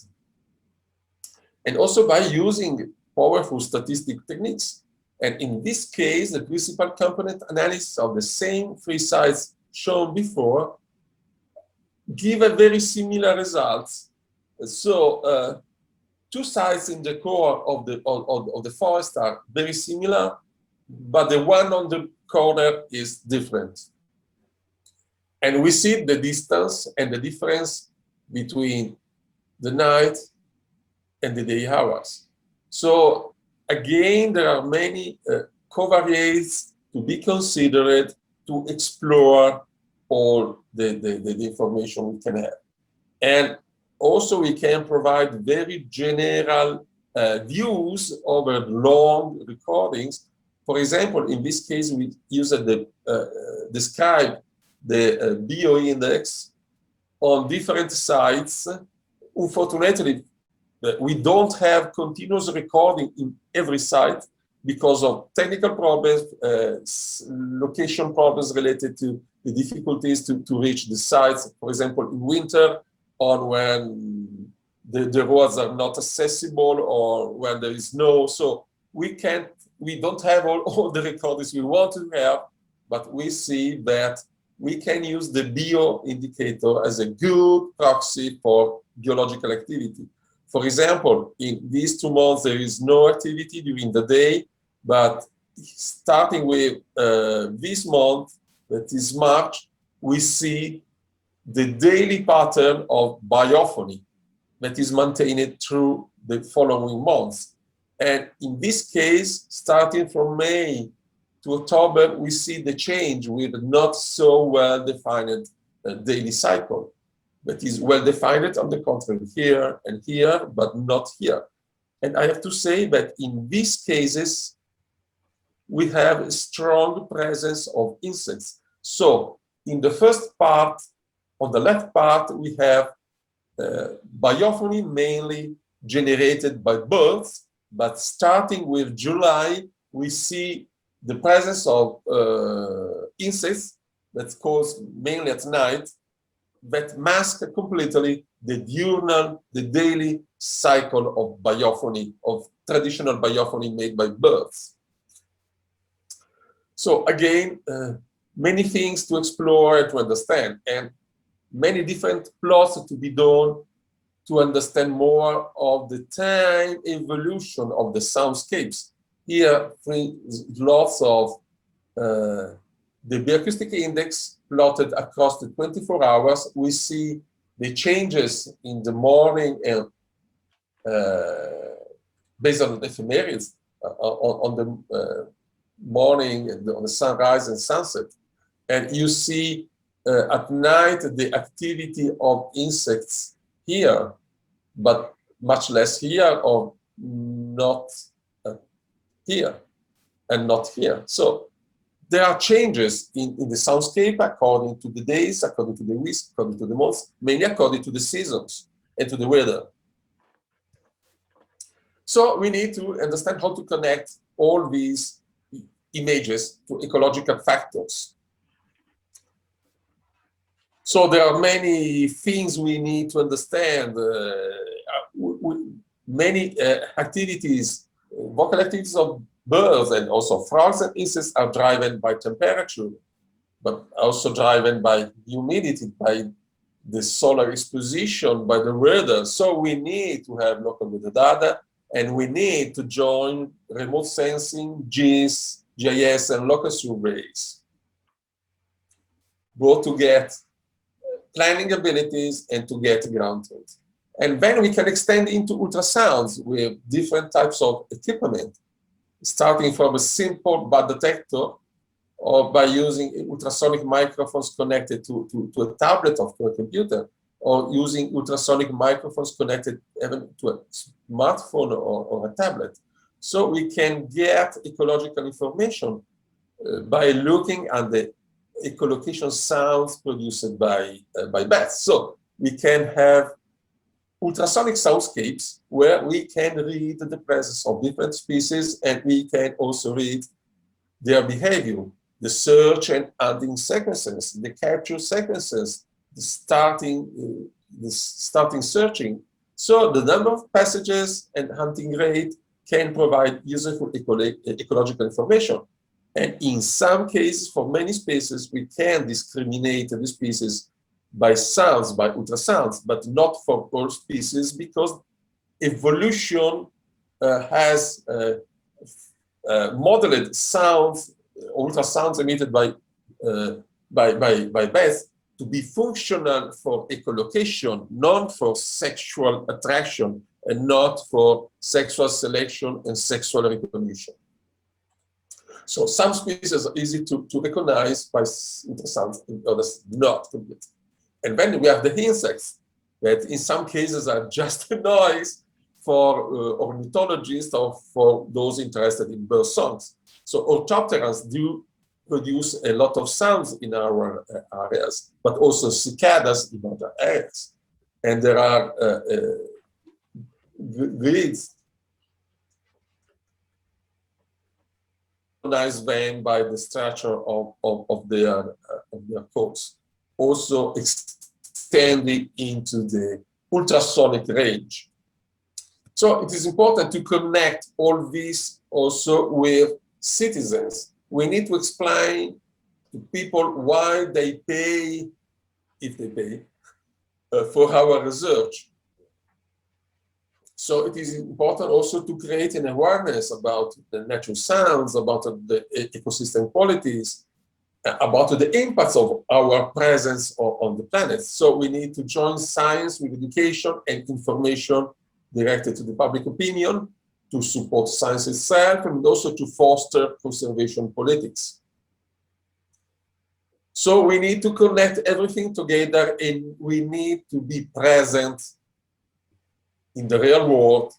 And also by using powerful statistic techniques. And in this case, the principal component analysis of the same three sites shown before give a very similar results. So two sites in the core of the forest are very similar, but the one on the corner is different. And we see the distance and the difference between the night and the day hours. So again, there are many covariates to be considered to explore all the information we can have. And also we can provide very general views over long recordings. For example, in this case, we use describe the BOE index on different sites. Unfortunately, we don't have continuous recording in every site because of technical problems, location problems related to the difficulties to reach the sites. For example, in winter, or when the roads are not accessible, or when there is snow. So we don't have all the recordings we want to have, but we see that we can use the bio indicator as a good proxy for geological activity. For example, in these 2 months, there is no activity during the day, but starting with this month, that is March, we see the daily pattern of biophony that is maintained through the following months. And in this case, starting from May to October, we see the change with not so well-defined daily cycle. That is well-defined, on the contrary, here and here, but not here. And I have to say that in these cases, we have a strong presence of insects. So in the first part, on the left part, we have biophony mainly generated by birds, but starting with July, we see the presence of insects that cause mainly at night, that mask completely the diurnal, the daily cycle of biophony, of traditional biophony made by birds. So again, many things to explore and to understand, and many different plots to be done to understand more of the time evolution of the soundscapes. Here, lots of the bioacoustic index plotted across the 24 hours. We see the changes in the morning and based on the ephemeris on the morning, on the sunrise and sunset. And you see at night the activity of insects here, but much less here, or not here and not here. So there are changes in the soundscape according to the days, according to the weeks, according to the months, mainly according to the seasons and to the weather. So we need to understand how to connect all these images to ecological factors. So there are many things we need to understand. Many activities, vocal activities of birds and also frogs and insects are driven by temperature, but also driven by humidity, by the solar exposition, by the weather. So we need to have local weather data, and we need to join remote sensing, GIS, and local surveys, both to get planning abilities and to get ground truth. And then we can extend into ultrasounds with different types of equipment. starting from a simple bad detector or by using ultrasonic microphones connected to a tablet or to a computer, or using ultrasonic microphones connected even to a smartphone or a tablet. So we can get ecological information by looking at the echolocation sounds produced by bats. So we can have ultrasonic soundscapes where we can read the presence of different species, and we can also read their behavior, the search and adding sequences, the capture sequences, the starting searching. So the number of passages and hunting rate can provide useful ecological information. And in some cases, for many species, we can discriminate the species by sounds, by ultrasounds, but not for all species, because evolution has modeled sounds, ultrasounds emitted by bats to be functional for ecolocation, not for sexual attraction, and not for sexual selection and sexual reproduction. So some species are easy to recognize by ultrasounds, and others not. And then we have the insects that in some cases are just a noise for ornithologists or for those interested in bird songs. So orthopterans do produce a lot of sounds in our areas, but also cicadas in other areas. And there are grids recognized them by the structure of their coats, also extending into the ultrasonic range. So it is important to connect all this also with citizens. We need to explain to people why they pay, if they pay, for our research. So it is important also to create an awareness about the natural sounds, about the ecosystem qualities, about the impacts of our presence on the planet. So we need to join science with education and information directed to the public opinion, to support science itself, and also to foster conservation politics. So we need to connect everything together, and we need to be present in the real world,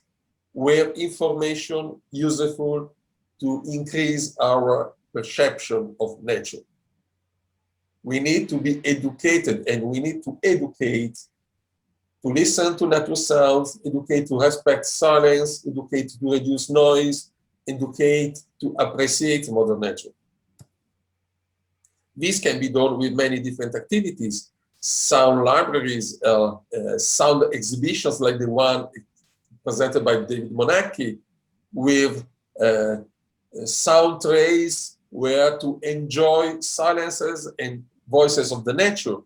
where information useful to increase our perception of nature. We need to be educated, and we need to educate, to listen to natural sounds, educate to respect silence, educate to reduce noise, educate to appreciate Mother Nature. This can be done with many different activities: sound libraries, sound exhibitions like the one presented by David Monacchi, with sound trays where to enjoy silences and voices of the nature.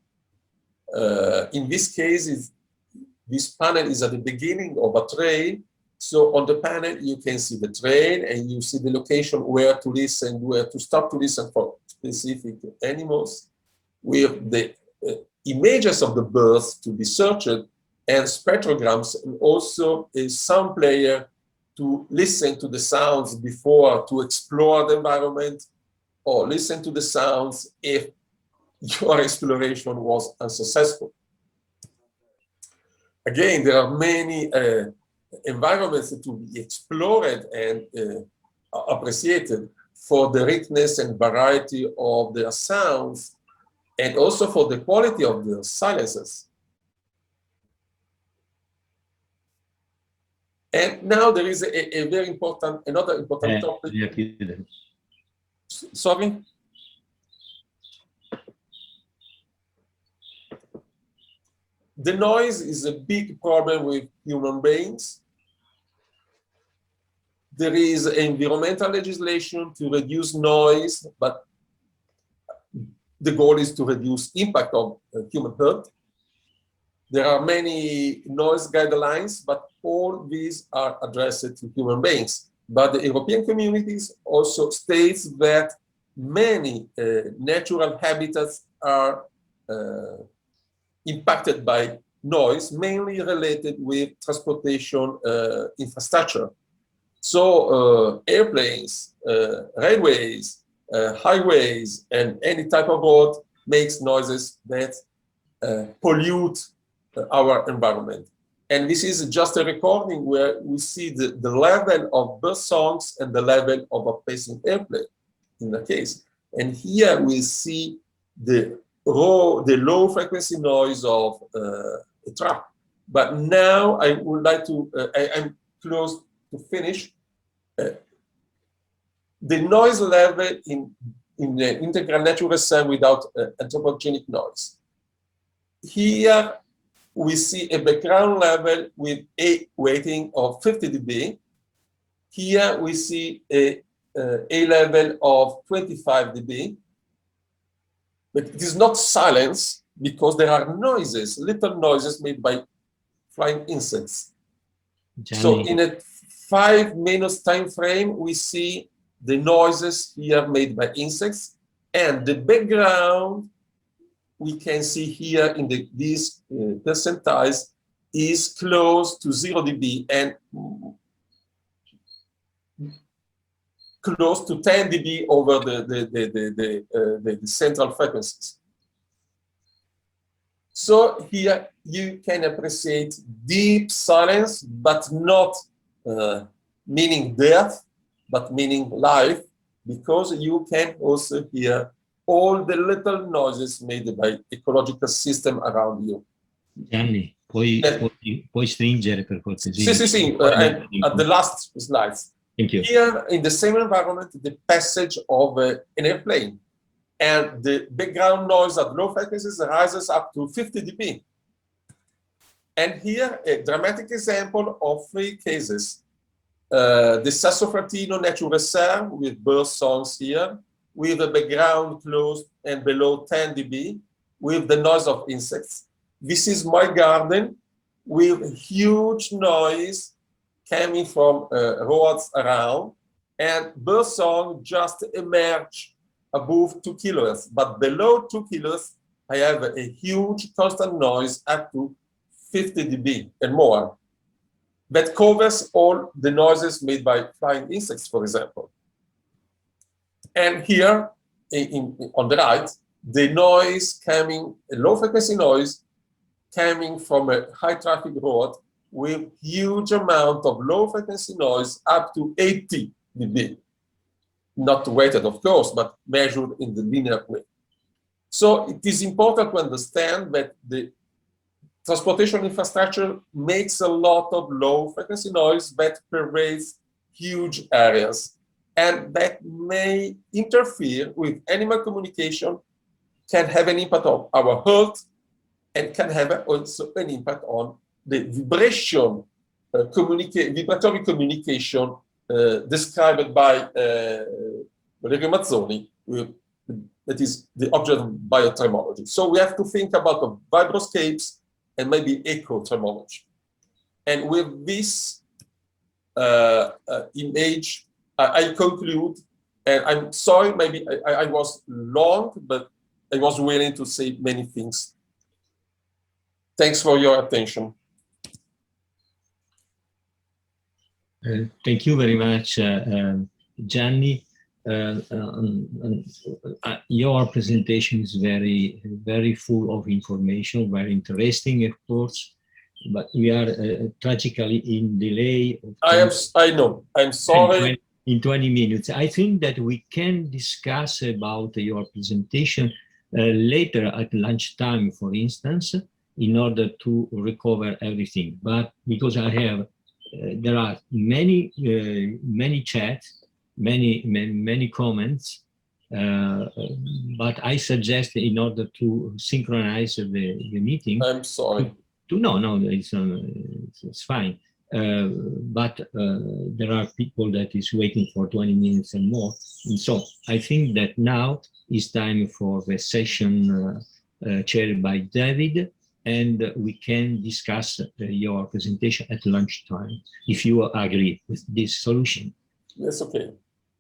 In this case, this panel is at the beginning of a train. So on the panel, you can see the train, and you see the location where to listen, where to stop to listen for specific animals, with the images of the birds to be searched, and spectrograms, and also a sound player to listen to the sounds before, to explore the environment, or listen to the sounds if your exploration was unsuccessful. Again, there are many environments to be explored and appreciated for the richness and variety of their sounds, and also for the quality of the silences. And now there is a very important, another important topic. Sorry? The noise is a big problem with human beings. There is environmental legislation to reduce noise, but the goal is to reduce impact of human health. There are many noise guidelines, but all these are addressed to human beings. But the European communities also states that many natural habitats are impacted by noise, mainly related with transportation infrastructure. So airplanes, railways, highways, and any type of road makes noises that pollute our environment. And this is just a recording where we see the level of bird songs and the level of a passing airplane in the case. And here we see the low frequency noise of a truck. But now I would like to, I'm close to finish. The noise level in the integral natural sound without anthropogenic noise. Here we see a background level with a weighting of 50 dB. Here we see a level of 25 dB. But it is not silence because there are noises, little noises made by flying insects.
Gianni.
So in a 5 minutes time frame, we see the noises here made by insects, and the background we can see here in these percentiles is close to 0 dB and close to 10 dB over the central frequencies. So here you can appreciate deep silence, but not meaning death, but meaning life, because you can also hear all the little noises made by ecological system around you.
Gianni, puoi stringere per cortesia?
Sì, at the last slides.
Thank you.
Here, in the same environment, the passage of an airplane, and the background noise at low frequencies rises up to 50 dB. And here, a dramatic example of 3 cases. The Sassofertino Nature Reserve with bird songs here, with a background close and below 10 dB, with the noise of insects. This is my garden with huge noise coming from roads around, and bird song just emerge above 2 kilohertz, but below 2 kilohertz, I have a huge constant noise up to 50 dB and more. That covers all the noises made by flying insects, for example. And here, on the right, the noise coming, a low frequency noise coming from a high traffic road with huge amount of low frequency noise up to 80 dB. Not weighted, of course, but measured in the linear way. So it is important to understand that the transportation infrastructure makes a lot of low frequency noise that pervades huge areas, and that may interfere with animal communication, can have an impact on our health, and can have also an impact on the vibration, vibratory communication described by Valerio Mazzoni, that is the object of biotremology. So we have to think about the vibroscapes and maybe ecotremology. And with this image, I conclude, and I'm sorry, maybe I was long, but I was willing to say many things. Thanks for your attention.
Thank you very much, Gianni. Your presentation is very full of information, very interesting, of course, but we are tragically in delay.
I know, I'm sorry.
In 20 minutes. I think that we can discuss about your presentation later at lunchtime, for instance, in order to recover everything. But because I have, there are many chats, many comments, but I suggest in order to synchronize the meeting.
I'm sorry.
No, it's fine. But there are people that is waiting for 20 minutes and more. And so I think that now is time for the session chaired by David, and we can discuss your presentation at lunchtime, if you agree with this solution.
That's okay.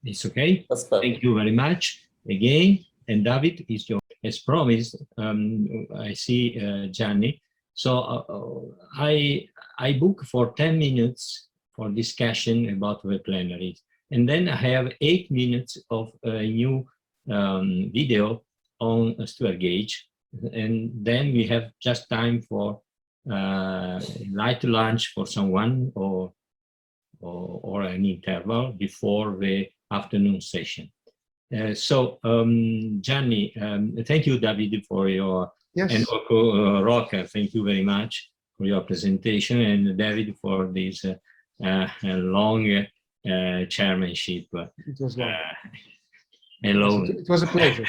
It's okay?
That's perfect.
Thank you very much again. And David, is your, as promised, I see Gianni. So I book for 10 minutes for discussion about the plenaries. And then I have 8 minutes of a new video on Stuart Gage. And then we have just time for light lunch for someone or an interval before the afternoon session. Gianni, thank you, David, for your, and Roca, thank you very much for your presentation, and David for this long chairmanship.
It was long.
Alone.
It was a pleasure,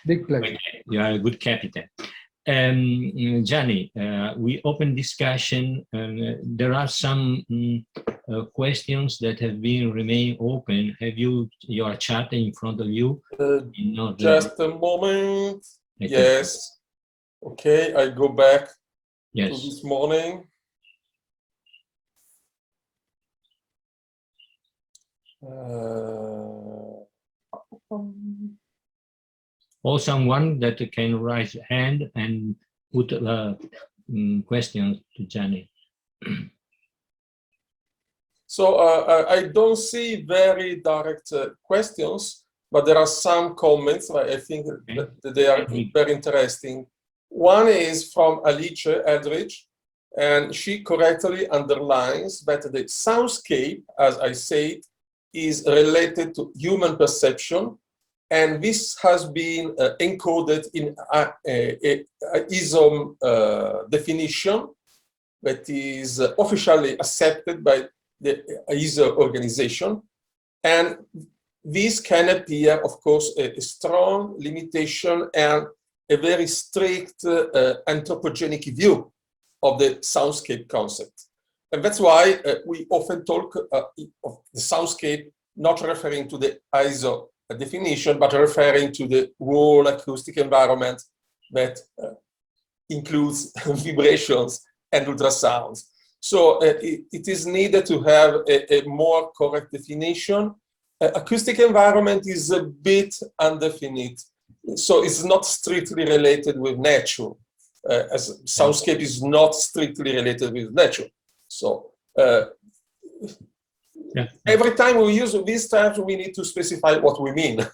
big pleasure.
Okay. You are a good captain. Gianni, we open discussion. There are some questions that have been remain open. Have you your chat in front of you?
Just a moment. Yes. Okay, I go back to this morning.
Or someone that can raise hand and put questions to Gianni.
So I don't see very direct questions, but there are some comments. I think that they are very interesting. One is from Alice Eldridge, and she correctly underlines that the soundscape, as I said, is related to human perception. And this has been encoded in ISO definition that is officially accepted by the ISO organization. And this can appear, of course, a strong limitation and a very strict anthropogenic view of the soundscape concept. And that's why we often talk of the soundscape not referring to the ISO definition, but referring to the whole acoustic environment that includes vibrations and ultrasounds. So it is needed to have a more correct definition. Acoustic environment is a bit undefined, so it's not strictly related with nature, as soundscape is not strictly related with nature. So every time we use these terms, we need to specify what we mean.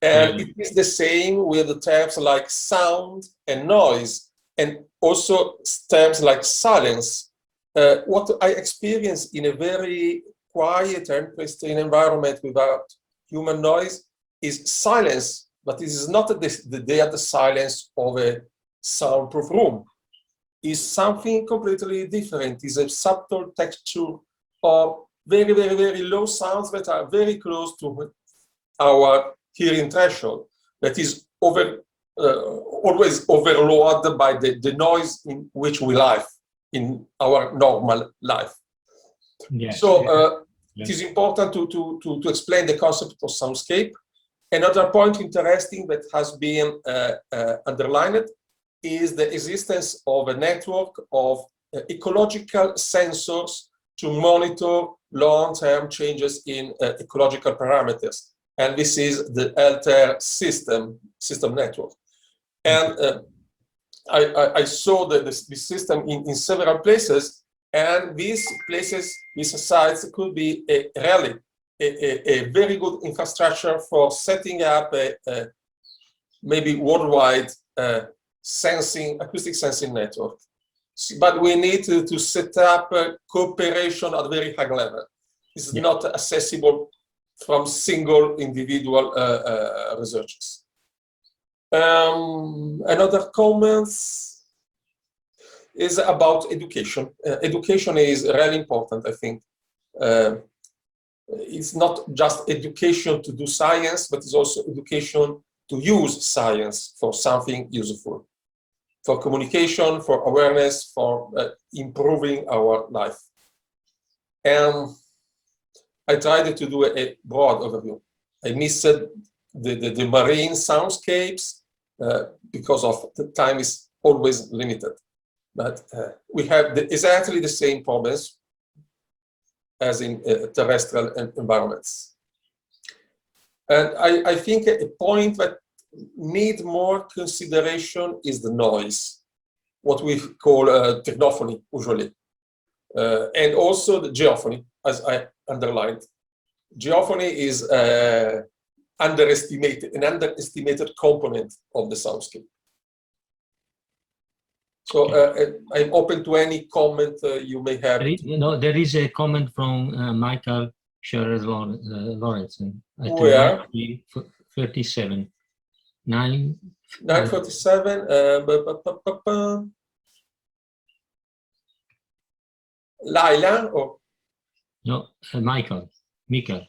And it is the same with the terms like sound and noise, and also terms like silence. What I experience in a very quiet and pristine environment without human noise is silence, but it is not the silence of a soundproof room. It's something completely different. It's a subtle texture of very, very, very low sounds that are very close to our hearing threshold, that is always overloaded by the noise in which we live in our normal life.
Yes.
So it is important to explain the concept of soundscape. Another point interesting that has been underlined is the existence of a network of ecological sensors to monitor long-term changes in ecological parameters. And this is the Altair system network. And I saw this system in several places, and these places, these sites could be really a very good infrastructure for setting up a maybe worldwide acoustic sensing network. But we need to set up cooperation at a very high level. It's not accessible from single individual researchers. Another comment is about education. Education is really important, I think. It's not just education to do science, but it's also education to use science for something useful, for communication, for awareness, for improving our life. And I tried to do a broad overview. I missed the marine soundscapes because of the time is always limited. But we have exactly the same problems as in terrestrial environments. And I think a point that needs more consideration is the noise, what we call technophony usually. And also the geophony, as I underlined. Geophony is an underestimated component of the soundscape. So I'm open to any comment you may have.
There is a comment from Michael Scherer-Lawrence.
Where?
37.
947. Laila or
no, Michael.
940.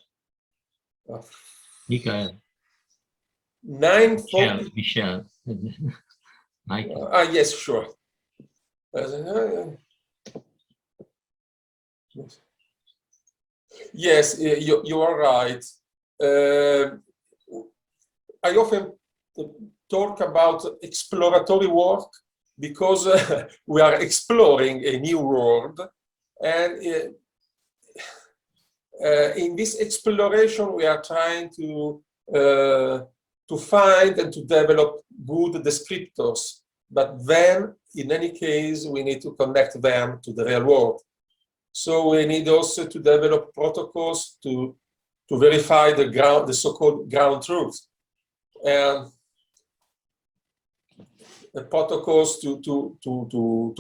Michelle. Michael.
Yes, sure. Yes, you are right. I often talk about exploratory work because we are exploring a new world, and in this exploration we are trying to find and to develop good descriptors, but then in any case we need to connect them to the real world. So we need also to develop protocols to verify the so-called ground truth, and the protocols to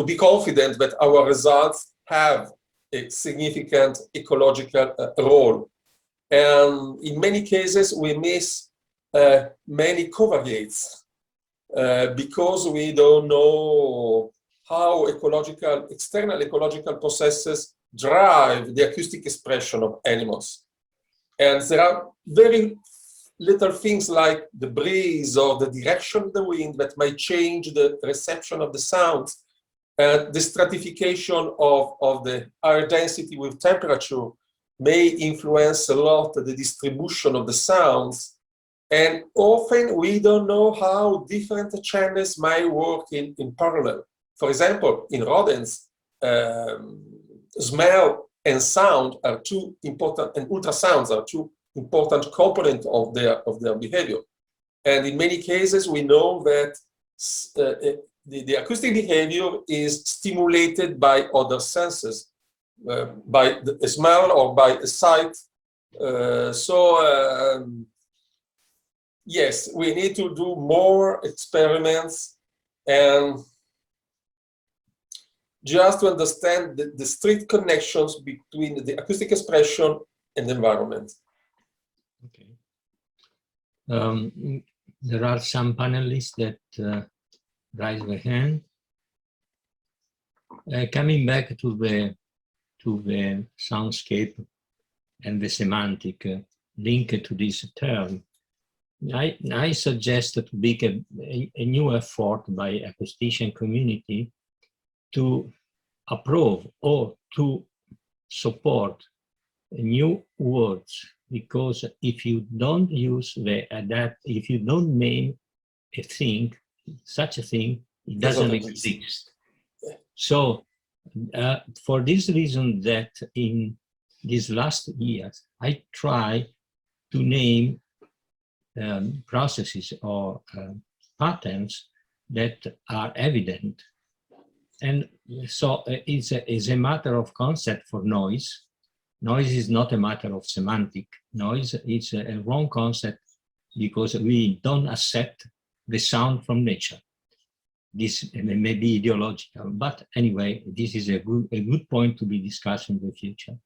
be confident that our results have a significant ecological role. And in many cases, we miss many covariates because we don't know how external ecological processes drive the acoustic expression of animals. And there are very little things like the breeze or the direction of the wind that might change the reception of the sounds. And the stratification of the air density with temperature may influence a lot the distribution of the sounds. And often we don't know how different channels might work in parallel. For example, in rodents, smell and sound are two important, and ultrasounds are two important components of their behavior. And in many cases, we know that the acoustic behavior is stimulated by other senses, by the smell or by the sight. Yes, we need to do more experiments and just to understand the strict connections between the acoustic expression and the environment.
Okay. There are some panelists that raise their hand. Coming back to the soundscape and the semantic link to this term, I suggest to make a new effort by acoustician community to approve or to support new words, because if you don't use if you don't name a thing, such a thing, it doesn't exist. So for this reason that in these last years, I try to name processes or patterns that are evident. And so it's a matter of concept for noise. Noise is not a matter of semantic. Noise is a wrong concept because we don't accept the sound from nature. This may be ideological, but anyway, this is a good point to be discussed in the future.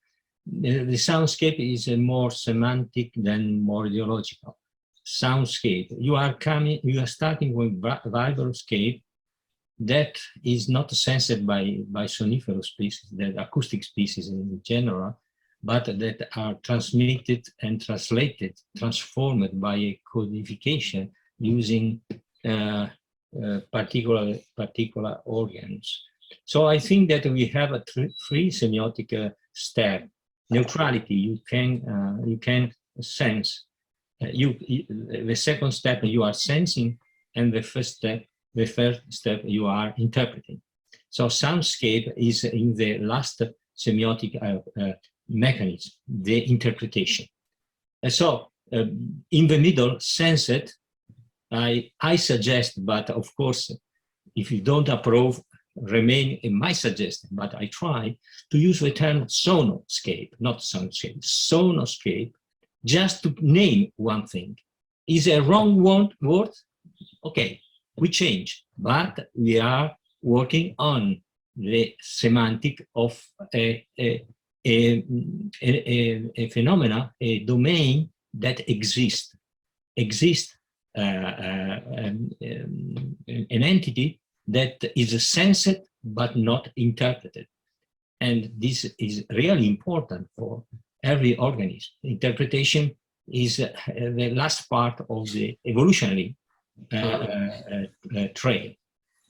The soundscape is more semantic than more ideological. Soundscape, you are starting with vibroscape that is not sensed by soniferous species, the acoustic species in general, but that are transmitted and translated, transformed by a codification using particular organs. So I think that we have a three semiotic step. Neutrality, you can sense. The second step you are sensing, and the third step you are interpreting. So soundscape is in the last semiotic mechanism, the interpretation. And so in the middle, sense it. I suggest, but of course, if you don't approve, remain in my suggestion, but I try to use the term sonoscape, not soundscape, sonoscape, just to name one thing. Is a wrong word? Okay, we change, but we are working on the semantic of a phenomena, a domain that exists an entity that is sensed but not interpreted. And this is really important for every organism. Interpretation is the last part of the evolutionary trail.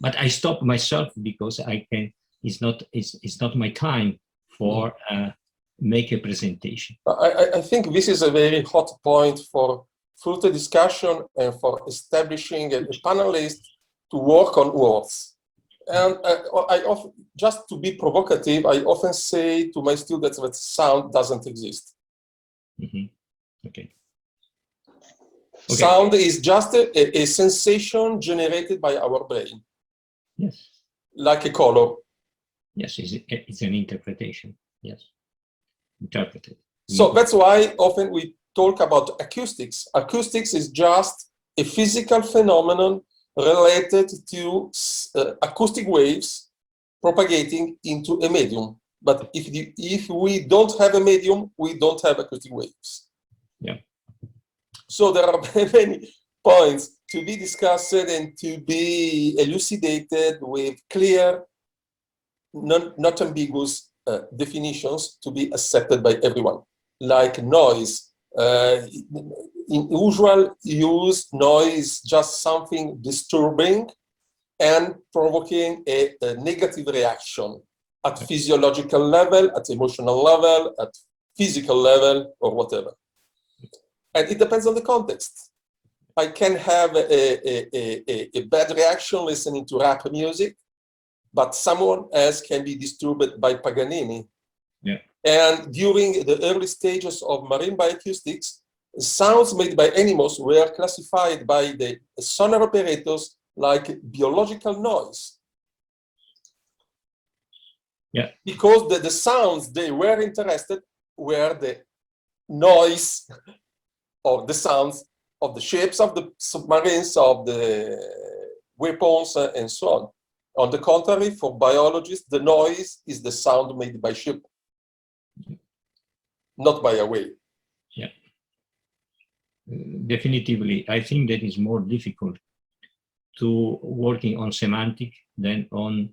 But I stop myself because it's not my time for make a presentation.
I think this is a very hot point for further discussion and for establishing a panelist to work on words. And just to be provocative, I often say to my students that sound doesn't exist.
Okay.
Sound is just a sensation generated by our brain.
Yes.
Like a color.
Yes, it's an interpretation. Yes. Interpreted.
So that's why often we talk about acoustics. Acoustics is just a physical phenomenon related to acoustic waves propagating into a medium. But if we don't have a medium, we don't have acoustic waves.
Yeah.
So there are many points to be discussed and to be elucidated with clear, not ambiguous definitions to be accepted by everyone. Like noise. In usual use, noise just something disturbing and provoking a negative reaction at physiological level, at emotional level, at physical level, or whatever. And it depends on the context. I can have a bad reaction listening to rap music, but someone else can be disturbed by Paganini.
Yeah.
And during the early stages of marine bioacoustics, sounds made by animals were classified by the sonar operators like biological noise.
Yeah.
Because the sounds they were interested were the noise of the sounds of the ships, of the submarines, of the weapons, and so on. On the contrary, for biologists, the noise is the sound made by ship, not by a whale.
Yeah. Definitively, I think that is more difficult to working on semantic than on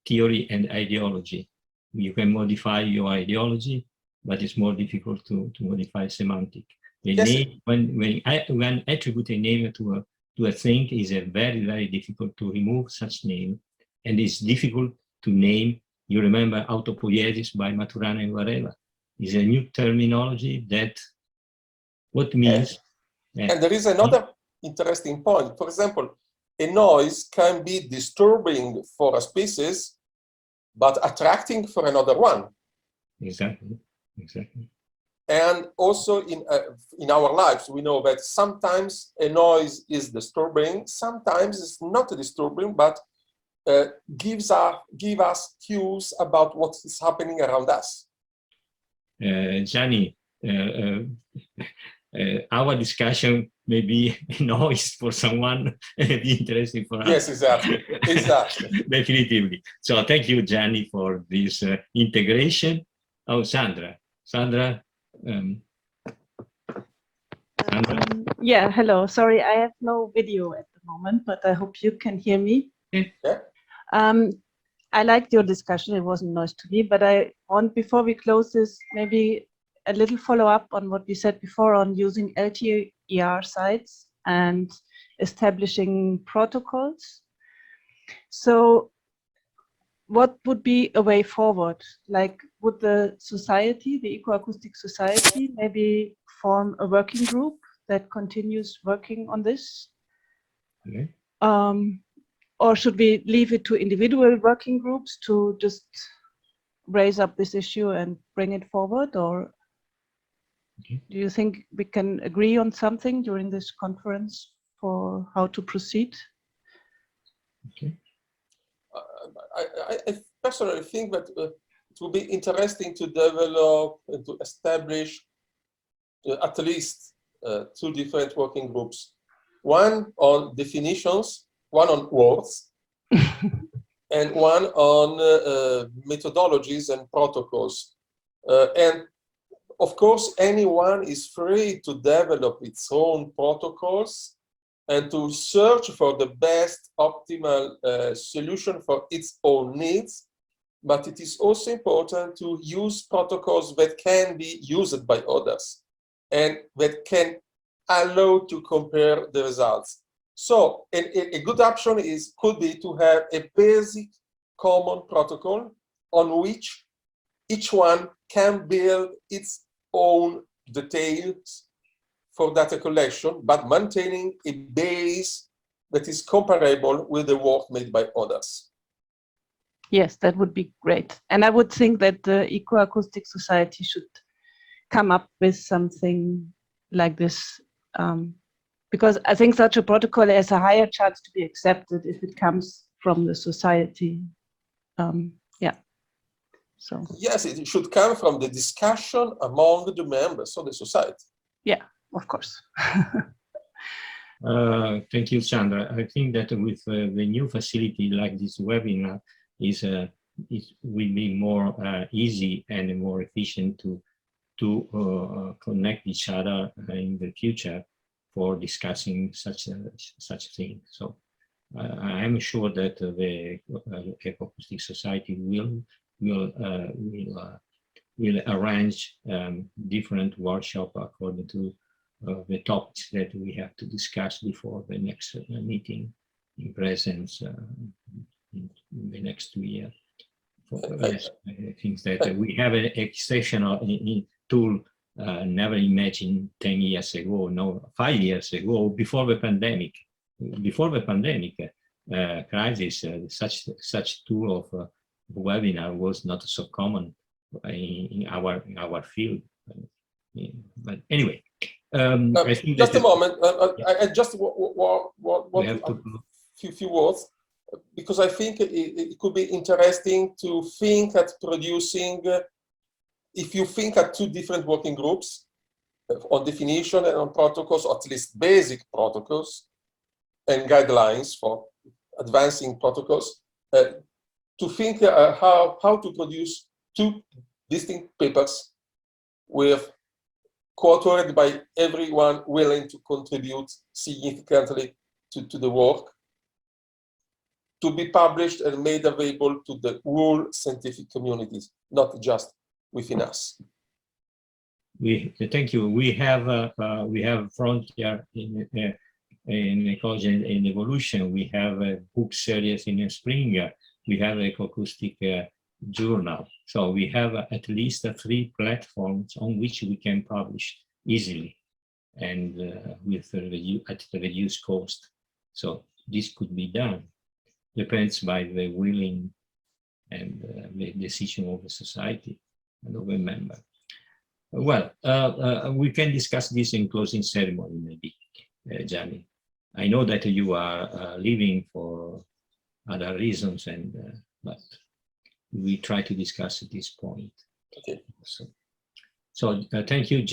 theory and ideology. You can modify your ideology, but it's more difficult to modify semantic. The name, when attribute a name to a thing is a very, very difficult to remove such name, and it's difficult to name. You remember autopoiesis by Maturana and Varela is a new terminology that what means.
And there is another interesting point. For example, a noise can be disturbing for a species, but attracting for another one.
Exactly.
And also in our lives, we know that sometimes a noise is disturbing, sometimes it's not disturbing, but give us cues about what is happening around us.
Gianni, our discussion may be noise for someone, be interesting for us.
Yes, exactly.
Definitively. So thank you, Gianni, for this integration. Oh, Sandra. Sandra.
Yeah, hello. Sorry, I have no video at the moment, but I hope you can hear me.
Yeah.
I liked your discussion. It wasn't noise to me, but I want, before we close this, maybe a little follow-up on what we said before on using LTER sites and establishing protocols. So what would be a way forward? Like, would the society, the Ecoacoustic Society, maybe form a working group that continues working on this?
Okay.
Or should we leave it to individual working groups to just raise up this issue and bring it forward? Or do you think we can agree on something during this conference for how to proceed?
Okay.
I personally think that it would be interesting to develop and to establish at least 2 different working groups. One on definitions, one on words, and one on methodologies and protocols. And of course, anyone is free to develop its own protocols and to search for the best optimal solution for its own needs. But it is also important to use protocols that can be used by others and that can allow to compare the results. So a good option could be to have a basic common protocol on which each one can build its own details for data collection, but maintaining a base that is comparable with the work made by others.
Yes, that would be great. And I would think that the Ecoacoustic Society should come up with something like this, because I think such a protocol has a higher chance to be accepted if it comes from the society. Yeah. So
yes, it should come from the discussion among the members of the society.
Yeah, of course.
Thank you, Sandra. I think that with the new facility like this webinar, it will be more easy and more efficient to connect each other in the future for discussing such things. So I am sure that the Ecoacoustic Society will arrange different workshops according to the topics that we have to discuss before the next meeting in presence in the next 2 years. Yes, I think that we have an exceptional tool never imagined 10 years ago, no, 5 years ago, before the pandemic. Before the pandemic crisis, such tool of webinar was not so common in our field. But anyway, I think
just
that
a moment. I just want to few words, because I think it could be interesting to think at producing. If you think at 2 different working groups on definition and on protocols, or at least basic protocols and guidelines for advancing protocols, to think how to produce 2 distinct papers with co-authored by everyone willing to contribute significantly to the work, to be published and made available to the whole scientific communities, not just within us.
Thank you. We have Frontier in Ecology and Evolution. We have a book series in the spring. We have Ecoacoustic journal. So we have at least 3 platforms on which we can publish easily and at the reduced cost. So this could be done. Depends by the willing and the decision of the society and of a member. Well, we can discuss this in closing ceremony, maybe, Gianni. I know that you are leaving for other reasons, and but we try to discuss at this point.
Okay.
So thank you, Gianni.